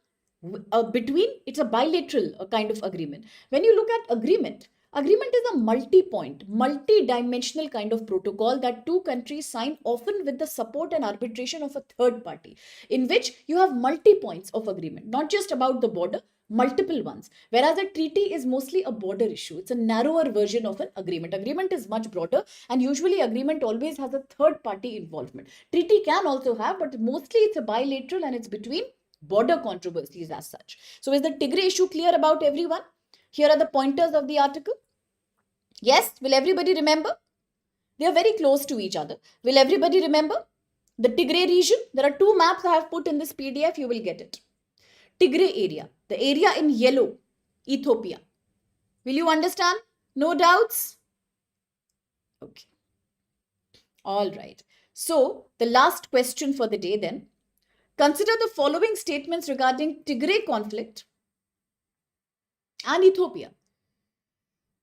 between, it's a bilateral kind of agreement. When you look at agreement, agreement is a multi-point, multi-dimensional kind of protocol that two countries sign, often with the support and arbitration of a third party, in which you have multi-points of agreement, not just about the border, multiple ones. Whereas a treaty is mostly a border issue. It's a narrower version of an agreement. Agreement is much broader, and usually agreement always has a third party involvement. Treaty can also have, but mostly it's a bilateral and it's between border controversies as such. So is the Tigray issue clear about everyone? Here are the pointers of the article. Yes, will everybody remember? They are very close to each other. Will everybody remember? The Tigray region, there are two maps I have put in this PDF, you will get it. Tigray area, the area in yellow, Ethiopia. Will you understand? No doubts? Okay. All right. So, the last question for the day then. Consider the following statements regarding Tigray conflict and Ethiopia.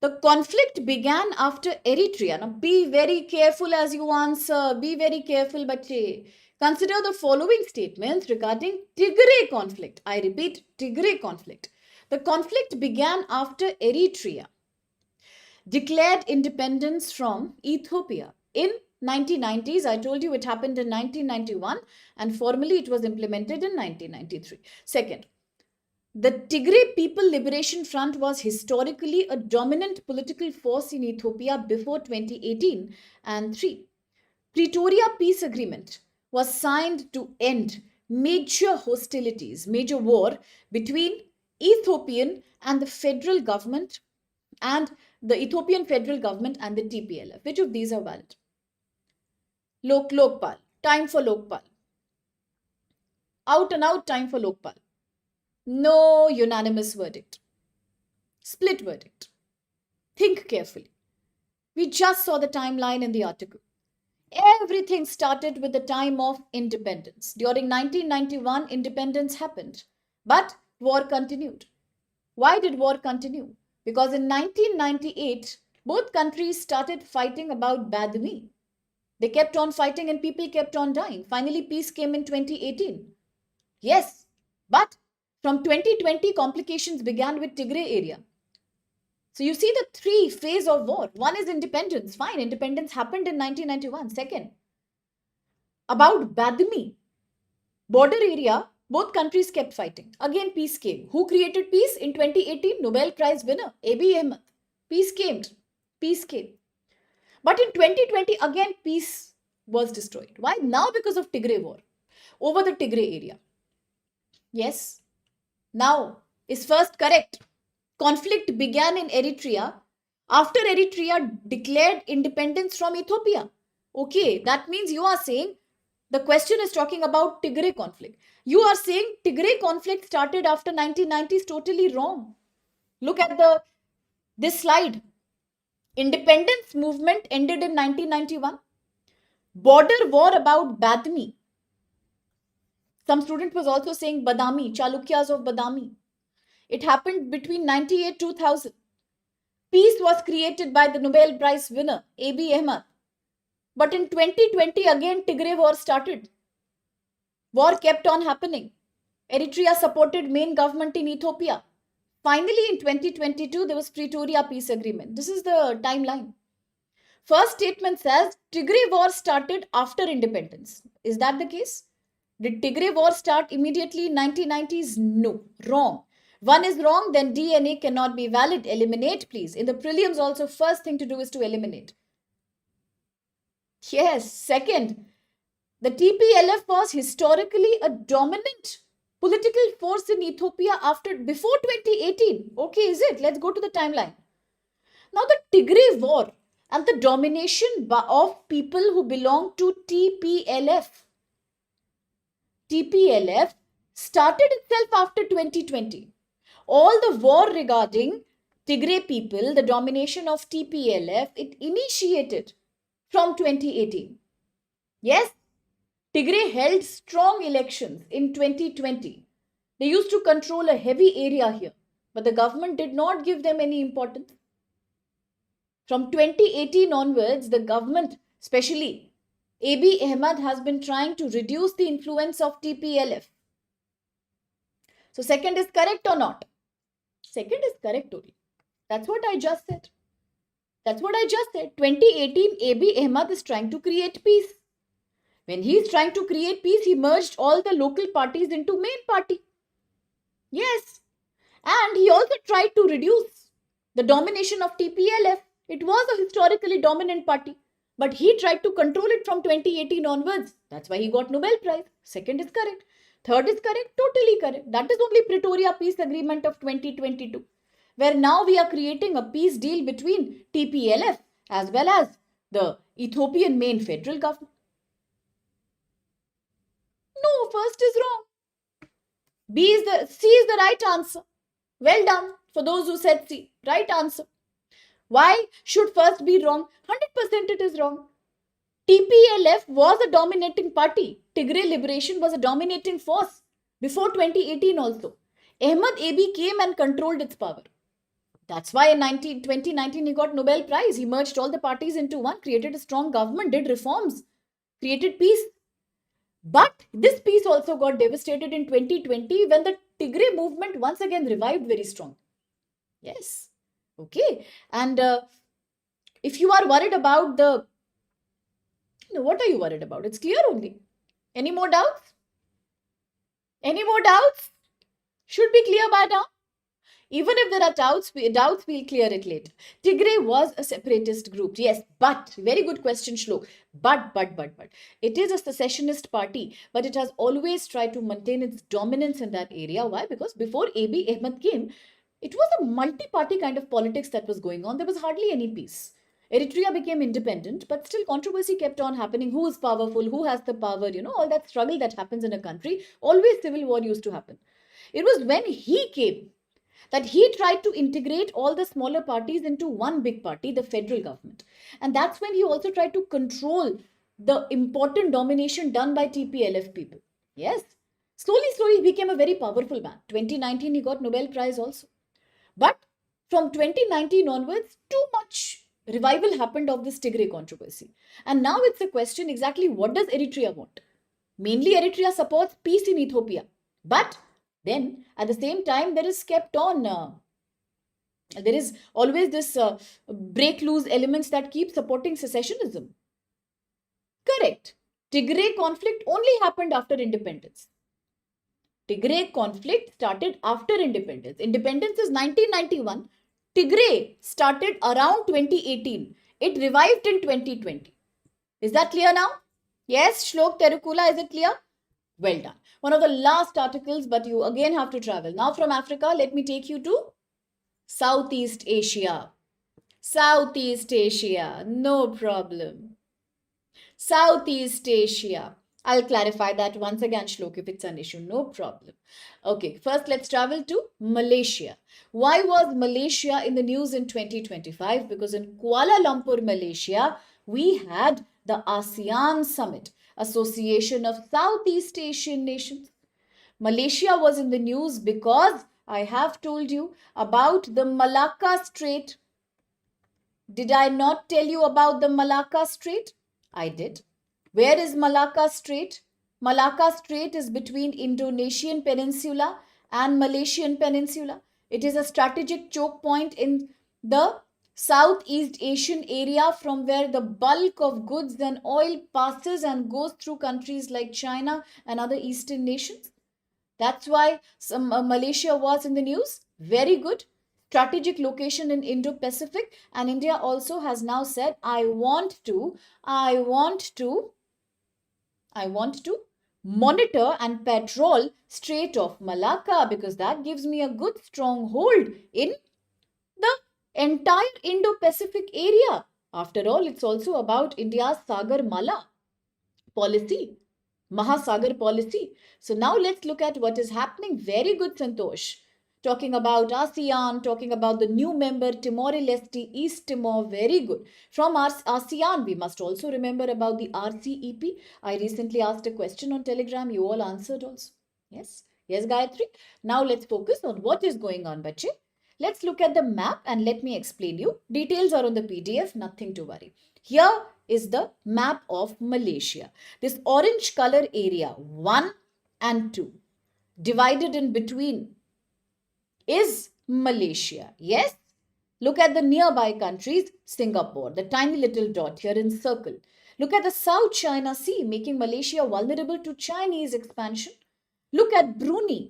The conflict began after Eritrea. Now, be very careful as you answer. Be very careful, bache. Consider the following statements regarding Tigray conflict. I repeat, Tigray conflict. The conflict began after Eritrea declared independence from Ethiopia in 1990s. I told you it happened in 1991 and formally it was implemented in 1993. Second, the Tigray People Liberation Front was historically a dominant political force in Ethiopia before 2018. And three, Pretoria Peace Agreement was signed to end major hostilities, major war between Ethiopian and the federal government and the Ethiopian federal government and the TPLF. Which of these are valid? Lokpal. Time for Lokpal. Out and out time for Lokpal. No unanimous verdict. Split verdict. Think carefully. We just saw the timeline in the article. Everything started with the time of independence. During 1991, independence happened, but war continued. Why did war continue? Because in 1998, both countries started fighting about Badmi. They kept on fighting and people kept on dying. Finally, peace came in 2018. Yes, but from 2020, complications began with Tigray area. So you see the three phase of war. One is independence. Fine, independence happened in 1991. Second, about Badmi, border area, both countries kept fighting. Again, peace came. Who created peace in 2018? Nobel Prize winner, A.B. Ahmed. Peace came. Peace came. But in 2020, again, peace was destroyed. Why? Now because of Tigray war. Over the Tigray area. Yes. Now is first correct. Conflict began in Eritrea after Eritrea declared independence from Ethiopia. Okay, that means you are saying the question is talking about Tigray conflict. You are saying Tigray conflict started after 1990s. Totally wrong. Look at this slide. Independence movement ended in 1991. Border war about Badmi. Some student was also saying Badami, Chalukyas of Badami. It happened between 98 2000. Peace was created by the Nobel Prize winner, A.B. Ahmed. But in 2020, again, Tigray war started. War kept on happening. Eritrea supported main government in Ethiopia. Finally, in 2022, there was Pretoria Peace Agreement. This is the timeline. First statement says Tigray war started after independence. Is that the case? Did Tigray war start immediately in 1990s? No. Wrong. One is wrong, then DNA cannot be valid. Eliminate, please. In the prelims also, first thing to do is to eliminate. Yes. Second, the TPLF was historically a dominant political force in Ethiopia before 2018. Okay, is it? Let's go to the timeline. Now, the Tigray war and the domination of people who belong to TPLF. TPLF started itself after 2020. All the war regarding Tigray people, the domination of TPLF, it initiated from 2018. Yes, Tigray held strong elections in 2020. They used to control a heavy area here, but the government did not give them any importance. From 2018 onwards, the government, especially Abiy Ahmed, has been trying to reduce the influence of TPLF. So, second is correct or not? Second is correct only. That's what I just said. That's what I just said. 2018, Abiy Ahmed is trying to create peace. When he is trying to create peace, he merged all the local parties into main party. Yes. And he also tried to reduce the domination of TPLF. It was a historically dominant party. But he tried to control it from 2018 onwards. That's why he got Nobel Prize. Second is correct. Third is correct. Totally correct. That is only Pretoria Peace Agreement of 2022. Where now we are creating a peace deal between TPLF as well as the Ethiopian main federal government. No, first is wrong. C is the right answer. Well done for those who said C. Right answer. Why should first be wrong? 100% it is wrong. TPLF was a dominating party. Tigray Liberation was a dominating force before 2018 also. Ahmed Abiy came and controlled its power. That's why in 2019 he got Nobel Prize. He merged all the parties into one, created a strong government, did reforms, created peace. But this peace also got devastated in 2020 when the Tigray movement once again revived very strong. Yes. Okay. And if you are worried about what are you worried about? It's clear only. Any more doubts? Any more doubts? Should be clear by now. Even if there are doubts, we'll clear it later. Tigray was a separatist group. Yes, but, very good question, Shlok. But. It is a secessionist party, but it has always tried to maintain its dominance in that area. Why? Because before Abiy Ahmed came, it was a multi-party kind of politics that was going on. There was hardly any peace. Eritrea became independent, but still controversy kept on happening. Who is powerful? Who has the power? All that struggle that happens in a country. Always civil war used to happen. It was when he came that he tried to integrate all the smaller parties into one big party, the federal government. And that's when he also tried to control the important domination done by TPLF people. Yes. Slowly, he became a very powerful man. 2019, he got Nobel Prize also. But from 2019 onwards, too much revival happened of this Tigray controversy. And now it's a question exactly what does Eritrea want? Mainly Eritrea supports peace in Ethiopia. But then at the same time, there is always this break loose elements that keep supporting secessionism. Correct. Tigray conflict only happened after independence. Tigray conflict started after independence. Independence is 1991. Tigray started around 2018. It revived in 2020. Is that clear now? Yes, Shlok Terukula, is it clear? Well done. One of the last articles, but you again have to travel. Now from Africa, let me take you to Southeast Asia. Southeast Asia, no problem. Southeast Asia. I'll clarify that once again, Shlok, if it's an issue. No problem. Okay, first let's travel to Malaysia. Why was Malaysia in the news in 2025? Because in Kuala Lumpur, Malaysia, we had the ASEAN Summit, Association of Southeast Asian Nations. Malaysia was in the news because I have told you about the Malacca Strait. Did I not tell you about the Malacca Strait? I did. Where is Malacca Strait? Malacca Strait is between Indonesian Peninsula and Malaysian Peninsula. It is a strategic choke point in the Southeast Asian area from where the bulk of goods and oil passes and goes through countries like China and other Eastern nations. That's why Malaysia was in the news. Very good. Strategic location in Indo-Pacific, and India also has now said, I want to monitor and patrol Strait of Malacca because that gives me a good strong hold in the entire Indo-Pacific area. After all, it's also about India's Sagar Mala policy. Mahasagar policy. So now let's look at what is happening. Very good, Santosh. Talking about ASEAN, talking about the new member Timor-Leste, East Timor. Very good. From ASEAN, we must also remember about the RCEP. I recently asked a question on Telegram. You all answered also. Yes. Yes, Gayatri. Now let's focus on what is going on, bache. Let's look at the map and let me explain you. Details are on the PDF, nothing to worry. Here is the map of Malaysia. This orange color area, 1 and 2, divided in between is Malaysia. Yes? Look at the nearby countries, Singapore, the tiny little dot here in circle. Look at the South China Sea, making Malaysia vulnerable to Chinese expansion. Look at Brunei.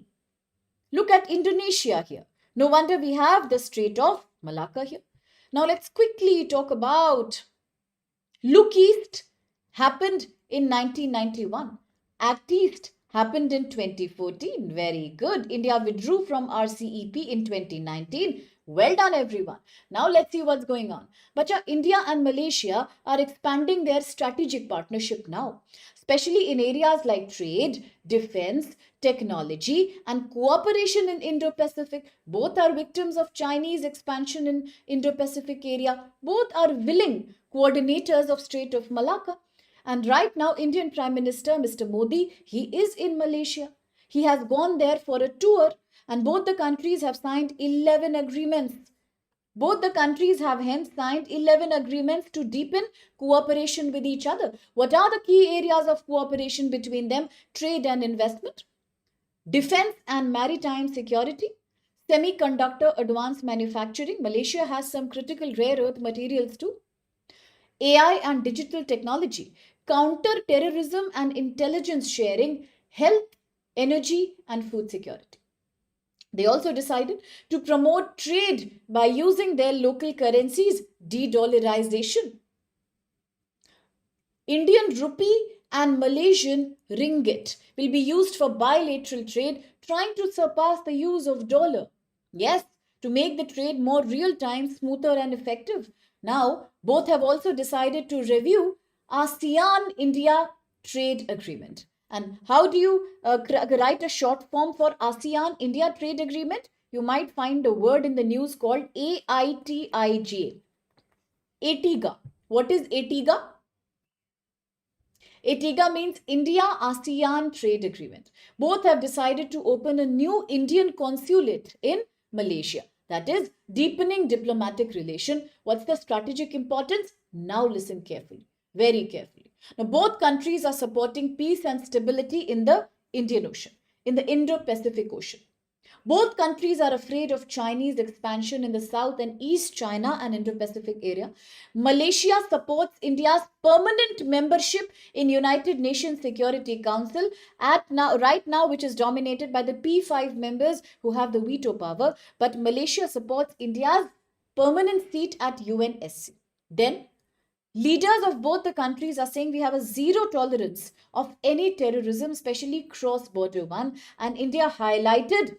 Look at Indonesia here. No wonder we have the Strait of Malacca here. Now let's quickly talk about Look East happened in 1991. Act East happened in 2014. Very good. India withdrew from RCEP in 2019. Well done, everyone. Now let's see what's going on. But India and Malaysia are expanding their strategic partnership now, especially in areas like trade, defense, technology, and cooperation in Indo-Pacific. Both are victims of Chinese expansion in Indo-Pacific area. Both are willing coordinators of Strait of Malacca. And right now, Indian Prime Minister Mr. Modi, he is in Malaysia. He has gone there for a tour, and both the countries have signed 11 agreements. Both the countries have hence signed 11 agreements to deepen cooperation with each other. What are the key areas of cooperation between them? Trade and investment, defense and maritime security, semiconductor advanced manufacturing. Malaysia has some critical rare earth materials too. AI and digital technology, counter terrorism and intelligence sharing, health, energy, and food security. They also decided to promote trade by using their local currencies, de-dollarization. Indian rupee and Malaysian ringgit will be used for bilateral trade, trying to surpass the use of dollar. Yes, to make the trade more real-time, smoother and effective. Now, both have also decided to review ASEAN-India trade agreement. And how do you write a short form for ASEAN-India trade agreement? You might find a word in the news called AITIJ. ATIGA. What is ATIGA? ATIGA means India-ASEAN Trade Agreement. Both have decided to open a new Indian consulate in Malaysia. That is deepening diplomatic relation. What's the strategic importance? Now listen carefully, very carefully. Now both countries are supporting peace and stability in the Indian Ocean, in the Indo-Pacific Ocean. Both countries are afraid of Chinese expansion in the South and East China and Indo-Pacific area. Malaysia supports India's permanent membership in United Nations Security Council right now, which is dominated by the P5 members who have the veto power. But Malaysia supports India's permanent seat at UNSC. Then, leaders of both the countries are saying we have a zero tolerance of any terrorism, especially cross-border one. And India highlighted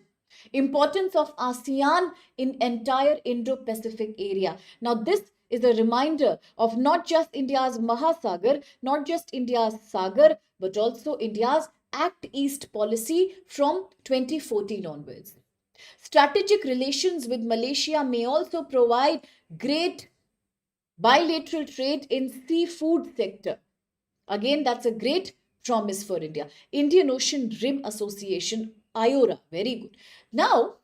importance of ASEAN in entire Indo-Pacific area. Now this is a reminder of not just India's Mahasagar, not just India's Sagar, but also India's Act East policy from 2014 onwards. Strategic relations with Malaysia may also provide great bilateral trade in seafood sector. Again, that's a great promise for India. Indian Ocean Rim Association, IORA, very good. Now,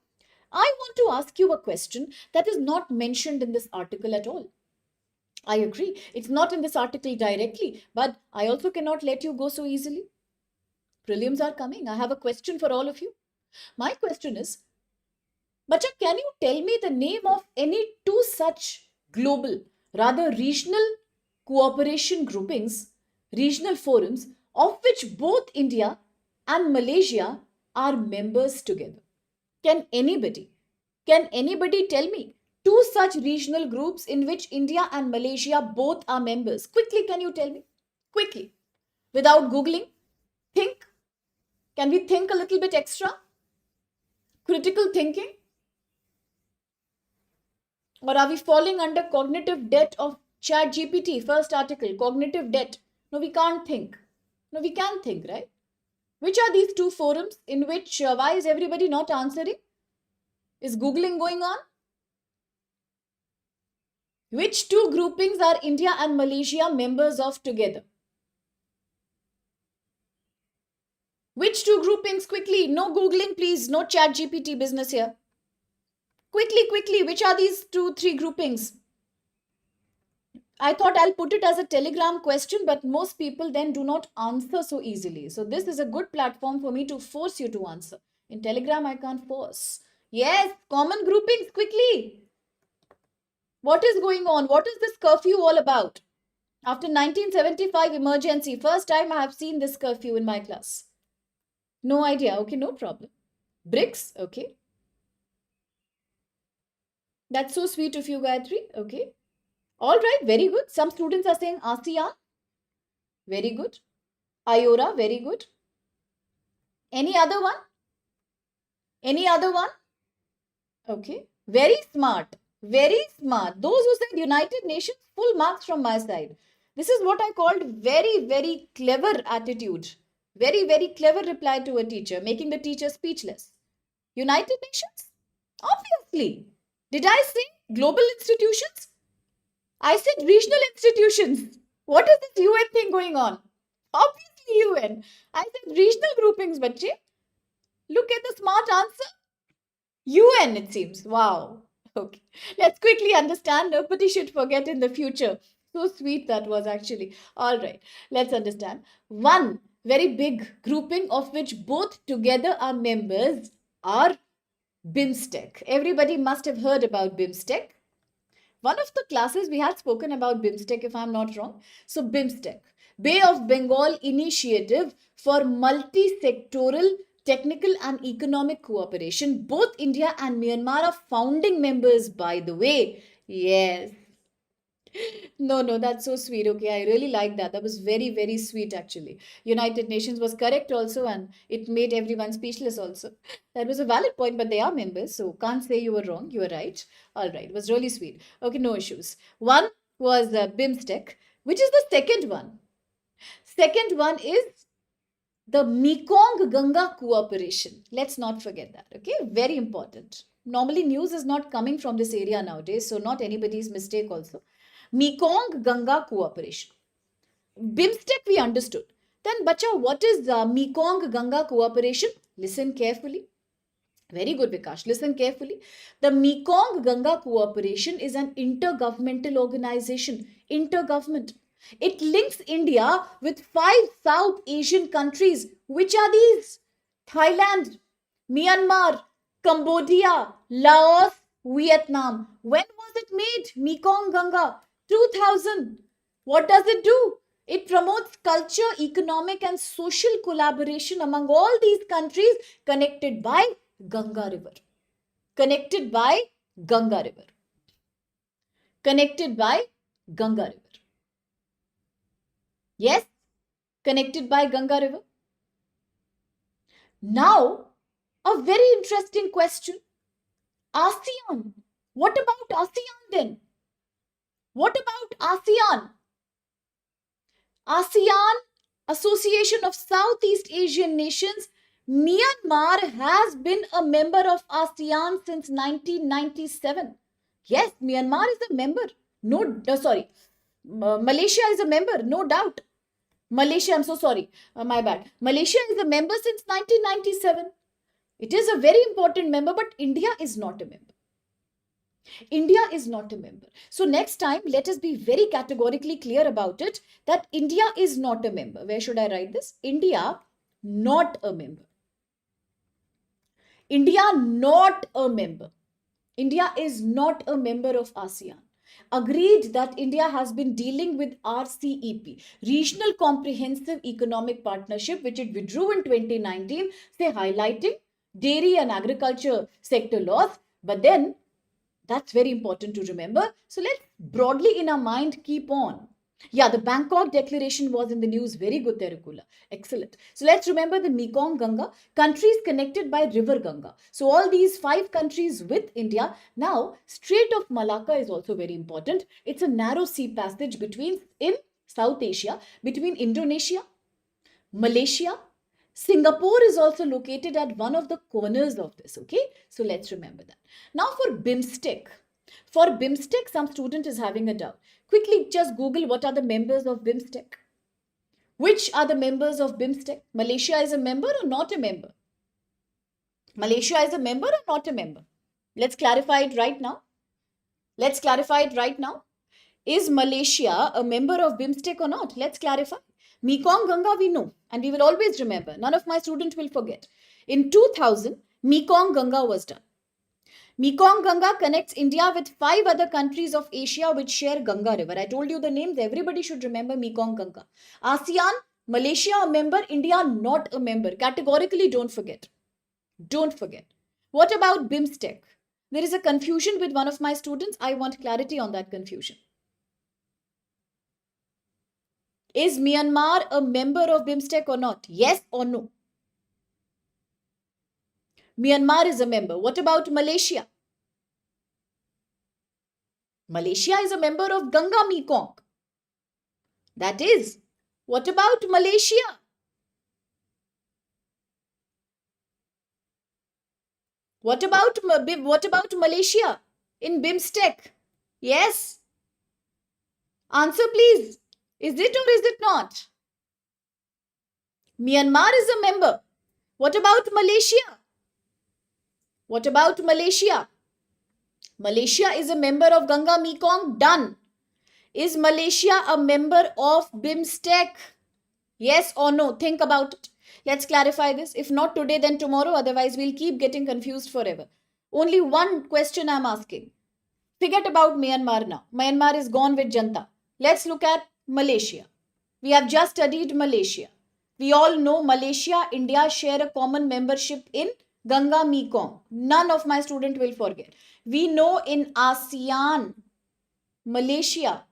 I want to ask you a question that is not mentioned in this article at all. I agree, it's not in this article directly, but I also cannot let you go so easily. Prelims are coming. I have a question for all of you. My question is, Bacha, can you tell me the name of any two such global, rather regional cooperation groupings, regional forums, of which both India and Malaysia are members together? Can anybody tell me two such regional groups in which India and Malaysia both are members? Quickly, can you tell me? Quickly, without Googling. Think. Can we think a little bit extra? Critical thinking? Or are we falling under cognitive debt of Chat GPT? First article, cognitive debt. No, we can't think. No, we can think, right? Which are these two forums in which, why is everybody not answering? Is Googling going on? Which two groupings are India and Malaysia members of together? Which two groupings? Quickly, no Googling, please. No chat GPT business here. Quickly, quickly, which are these two, three groupings? I thought I'll put it as a telegram question, but most people then do not answer so easily. So this is a good platform for me to force you to answer. In telegram, I can't force. Yes, common groupings, quickly. What is going on? What is this curfew all about? After 1975 emergency, first time I have seen this curfew in my class. No idea. Okay, no problem. BRICS, okay. That's so sweet of you, Gayatri. Okay. All right, very good. Some students are saying ASEAN. Very good. IORA, very good. Any other one? Any other one? Okay. Very smart. Very smart. Those who said United Nations, full marks from my side. This is what I called very, very clever attitude. Very, very clever reply to a teacher, making the teacher speechless. United Nations? Obviously. Did I say global institutions? I said regional institutions. What is this UN thing going on? Obviously UN. I said regional groupings, bache. Look at the smart answer. UN, it seems. Wow. Okay. Let's quickly understand. Nobody should forget in the future. So sweet that was actually. All right. Let's understand. One very big grouping of which both together are members are BIMSTEC. Everybody must have heard about BIMSTEC. One of the classes we had spoken about BIMSTEC, if I'm not wrong. So BIMSTEC, Bay of Bengal Initiative for Multi-Sectoral Technical and Economic Cooperation. Both India and Myanmar are founding members, by the way. Yes. No, that's so sweet. Okay, I really like that. That was very, very sweet actually. United Nations was correct also, and it made everyone speechless also. That was a valid point, but they are members, so can't say you were wrong. You were right. All right, it was really sweet. Okay, no issues. One was BIMSTEC, which is the second one. Second one is the Mekong Ganga cooperation. Let's not forget that. Okay, very important. Normally, news is not coming from this area nowadays, so not anybody's mistake also. Mekong Ganga cooperation. BIMSTEC we understood. Then, bacha, what is Mekong Ganga cooperation? Listen carefully. Very good, Vikash. Listen carefully. The Mekong Ganga cooperation is an intergovernmental organization. Intergovernment. It links India with 5 South Asian countries. Which are these? Thailand, Myanmar, Cambodia, Laos, Vietnam. When was it made? Mekong Ganga. 2000. What does it do? It promotes culture, economic, and social collaboration among all these countries connected by Ganga River. Connected by Ganga River. Connected by Ganga River. Yes, connected by Ganga River. Now, a very interesting question. ASEAN. What about ASEAN then? What about ASEAN? ASEAN, Association of Southeast Asian Nations. Myanmar has been a member of ASEAN since 1997. Yes, Myanmar is a member. Malaysia is a member, no doubt. Malaysia, I'm so sorry. My bad. Malaysia is a member since 1997. It is a very important member, but India is not a member. India is not a member. So next time, let us be very categorically clear about it that India is not a member. Where should I write this? India, not a member. India, not a member. India is not a member of ASEAN. Agreed that India has been dealing with RCEP, Regional Comprehensive Economic Partnership, which it withdrew in 2019, say highlighting dairy and agriculture sector laws. But then, that's very important to remember. So let's broadly in our mind keep on. Yeah, the Bangkok Declaration was in the news. Very good, Terukula. Excellent. So let's remember the Mekong Ganga, countries connected by River Ganga. So all these 5 countries with India. Now, Strait of Malacca is also very important. It's a narrow sea passage in South Asia between Indonesia, Malaysia. Singapore is also located at one of the corners of this, okay? So let's remember that. Now for BIMSTEC. For BIMSTEC, some student is having a doubt. Quickly just Google what are the members of BIMSTEC. Which are the members of BIMSTEC? Malaysia is a member or not a member? Malaysia is a member or not a member? Let's clarify it right now. Let's clarify it right now. Is Malaysia a member of BIMSTEC or not? Let's clarify. Mekong Ganga we know and we will always remember. None of my students will forget. In 2000, Mekong Ganga was done. Mekong Ganga connects India with 5 other countries of Asia which share Ganga river. I told you the names. Everybody should remember Mekong Ganga. ASEAN, Malaysia a member, India not a member. Categorically don't forget. Don't forget. What about BIMSTEC? There is a confusion with one of my students. I want clarity on that confusion. Is Myanmar a member of BIMSTEC or not? Yes or no? Myanmar is a member. What about Malaysia? Malaysia is a member of Ganga Mekong. That is. What about Malaysia? What about Malaysia in BIMSTEC? Yes. Answer please. Is it or is it not? Myanmar is a member. What about Malaysia? What about Malaysia? Malaysia is a member of Ganga Mekong. Done. Is Malaysia a member of BIMSTEC? Yes or no? Think about it. Let's clarify this. If not today, then tomorrow. Otherwise, we'll keep getting confused forever. Only one question I'm asking. Forget about Myanmar now. Myanmar is gone with Janta. Let's look at Malaysia. We have just studied Malaysia. We all know Malaysia, India share a common membership in Ganga Mekong. None of my students will forget. We know in ASEAN, Malaysia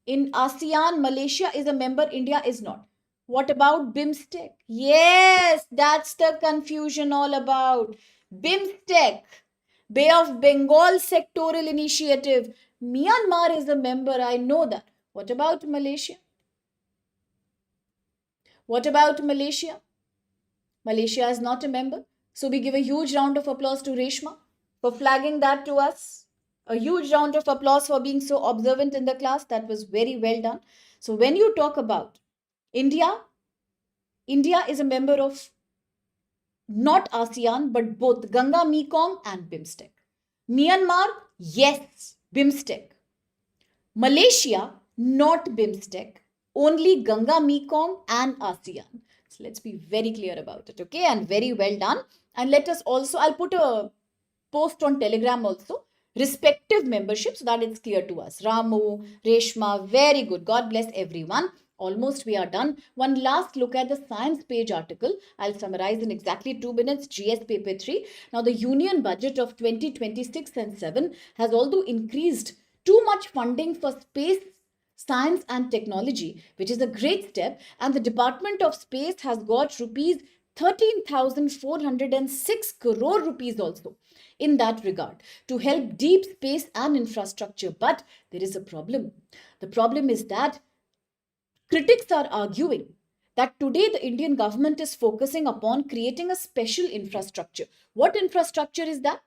is a member, India is not. What about BIMSTEC? Yes, that's the confusion all about. BIMSTEC, Bay of Bengal Sectoral Initiative. Myanmar is a member, I know that. What about Malaysia? What about Malaysia? Malaysia is not a member. So we give a huge round of applause to Reshma for flagging that to us. A huge round of applause for being so observant in the class. That was very well done. So when you talk about India is a member of not ASEAN, but both Ganga Mekong and BIMSTEC. Myanmar, yes, BIMSTEC. Malaysia, not BIMSTEC. Only Ganga Mekong and ASEAN. So let's be very clear about it, okay? And very well done. And let us also, I'll put a post on Telegram also, respective membership so that it's clear to us. Ramu, Reshma, very good. God bless everyone. Almost we are done. One last look at the science page article. I'll summarize in exactly 2 minutes. GS paper 3. Now the union budget of 2026 and 7 has although increased too much funding for space, science and technology, which is a great step. And the Department of Space has got rupees 13,406 crore rupees also in that regard to help deep space and infrastructure. But there is a problem. The problem is that critics are arguing that today the Indian government is focusing upon creating a special infrastructure. What infrastructure is that?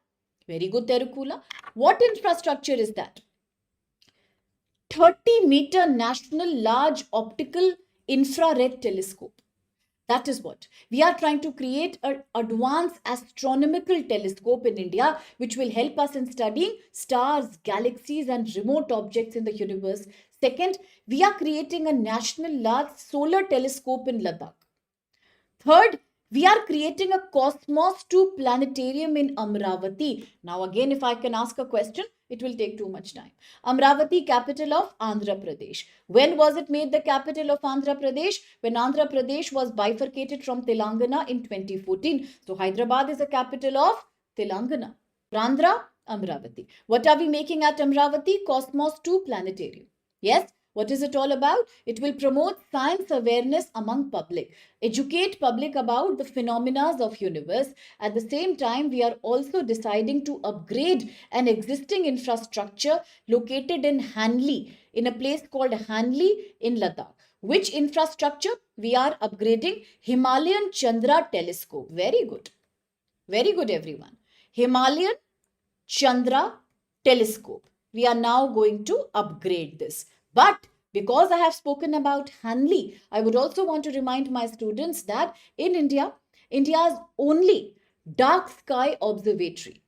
Very good, Terukula. What infrastructure is that? 30-meter national large optical infrared telescope. That is what we are trying to create, an advanced astronomical telescope in India, which will help us in studying stars, galaxies, and remote objects in the universe. Second, we are creating a national large solar telescope in Ladakh. Third, we are creating a Cosmos 2 planetarium in Amravati. Now, again, if I can ask a question, it will take too much time. Amravati, capital of Andhra Pradesh. When was it made the capital of Andhra Pradesh? When Andhra Pradesh was bifurcated from Telangana in 2014. So Hyderabad is the capital of Telangana. Andhra, Amravati. What are we making at Amravati? Cosmos 2 planetarium. Yes. What is it all about? It will promote science awareness among public, educate public about the phenomena of universe. At the same time, we are also deciding to upgrade an existing infrastructure located in Hanli, in a place called Hanli in Ladakh. Which infrastructure? We are upgrading Himalayan Chandra telescope. Very good. Very good, everyone. Himalayan Chandra telescope. We are now going to upgrade this. But because I have spoken about Hanli, I would also want to remind my students that in India, India's only dark sky observatory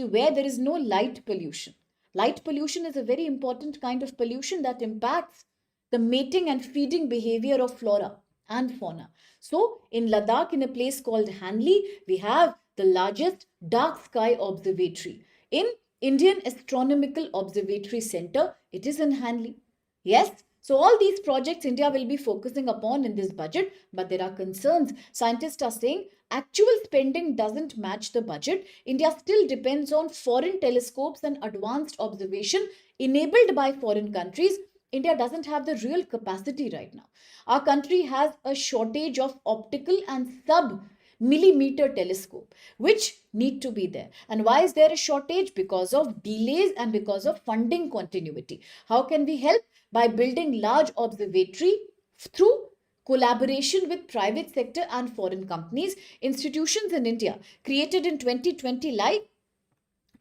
where there is no light pollution. Light pollution is a very important kind of pollution that impacts the mating and feeding behavior of flora and fauna. So, in Ladakh, in a place called Hanli, we have the largest dark sky observatory. In Indian Astronomical Observatory Center, it is in Hanli. Yes, so all these projects India will be focusing upon in this budget, but there are concerns. Scientists are saying actual spending doesn't match the budget. India still depends on foreign telescopes and advanced observation enabled by foreign countries. India doesn't have the real capacity right now. Our country has a shortage of optical and sub millimeter telescope which need to be there. And why is there a shortage? Because of delays and because of funding continuity. How can we help? By building large observatory through collaboration with private sector and foreign companies. Institutions in India created in 2020 like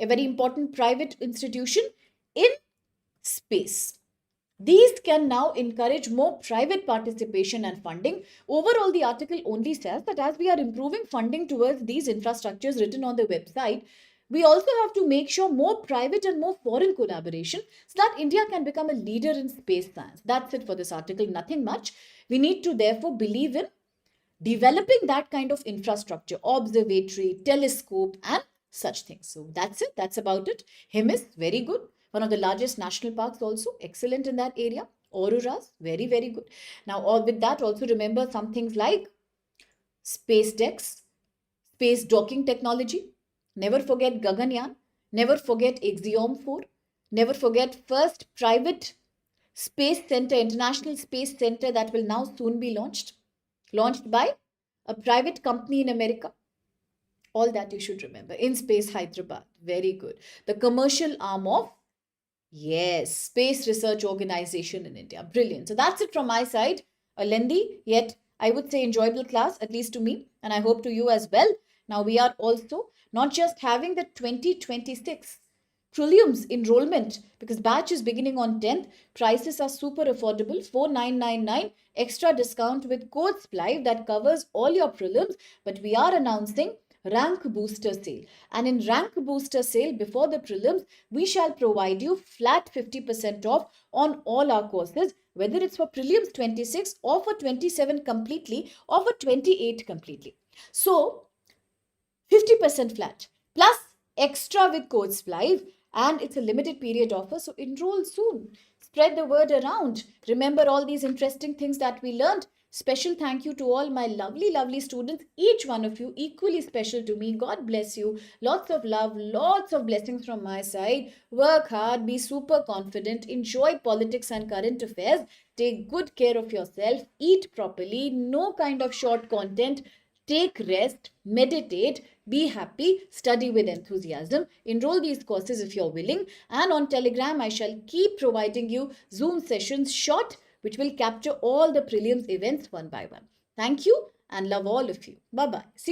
a very important private institution in space. These can now encourage more private participation and funding. Overall, the article only says that as we are improving funding towards these infrastructures written on the website, we also have to make sure more private and more foreign collaboration so that India can become a leader in space science. That's it for this article, nothing much. We need to therefore believe in developing that kind of infrastructure, observatory, telescope, and such things. So that's it. That's about it. Himis, very good. One of the largest national parks also, excellent in that area. Auroras, very, very good. Now, all with that, also remember some things like space decks, space docking technology. Never forget Gaganyaan. Never forget Axiom 4. Never forget first private space center, International Space Center that will now soon be launched by a private company in America. All that you should remember. In Space Hyderabad, very good. The commercial arm of, yes, Space Research Organization in India. Brilliant. So that's it from my side. A lengthy yet I would say enjoyable class, at least to me, and I hope to you as well. Now we are also not just having the 2026 Prelims enrollment because batch is beginning on 10th. Prices are super affordable, 4999 extra discount with code SPLIVE that covers all your prelims. But we are announcing rank booster sale, and in rank booster sale before the prelims we shall provide you flat 50% off on all our courses, whether it's for prelims 26 or for 27 completely or for 28 completely. So 50% flat plus extra with code SPLIVE, and it's a limited period offer, so enroll soon. Spread the word around. Remember all these interesting things that we learned. Special thank you to all my lovely, lovely students, each one of you equally special to me. God bless you. Lots of love, lots of blessings from my side. Work hard, be super confident, enjoy politics and current affairs, take good care of yourself, eat properly, no kind of short content. Take rest, meditate, be happy, study with enthusiasm. Enroll these courses if you're willing. And on Telegram, I shall keep providing you Zoom sessions short, which will capture all the prelims events one by one. Thank you and love all of you. Bye-bye. See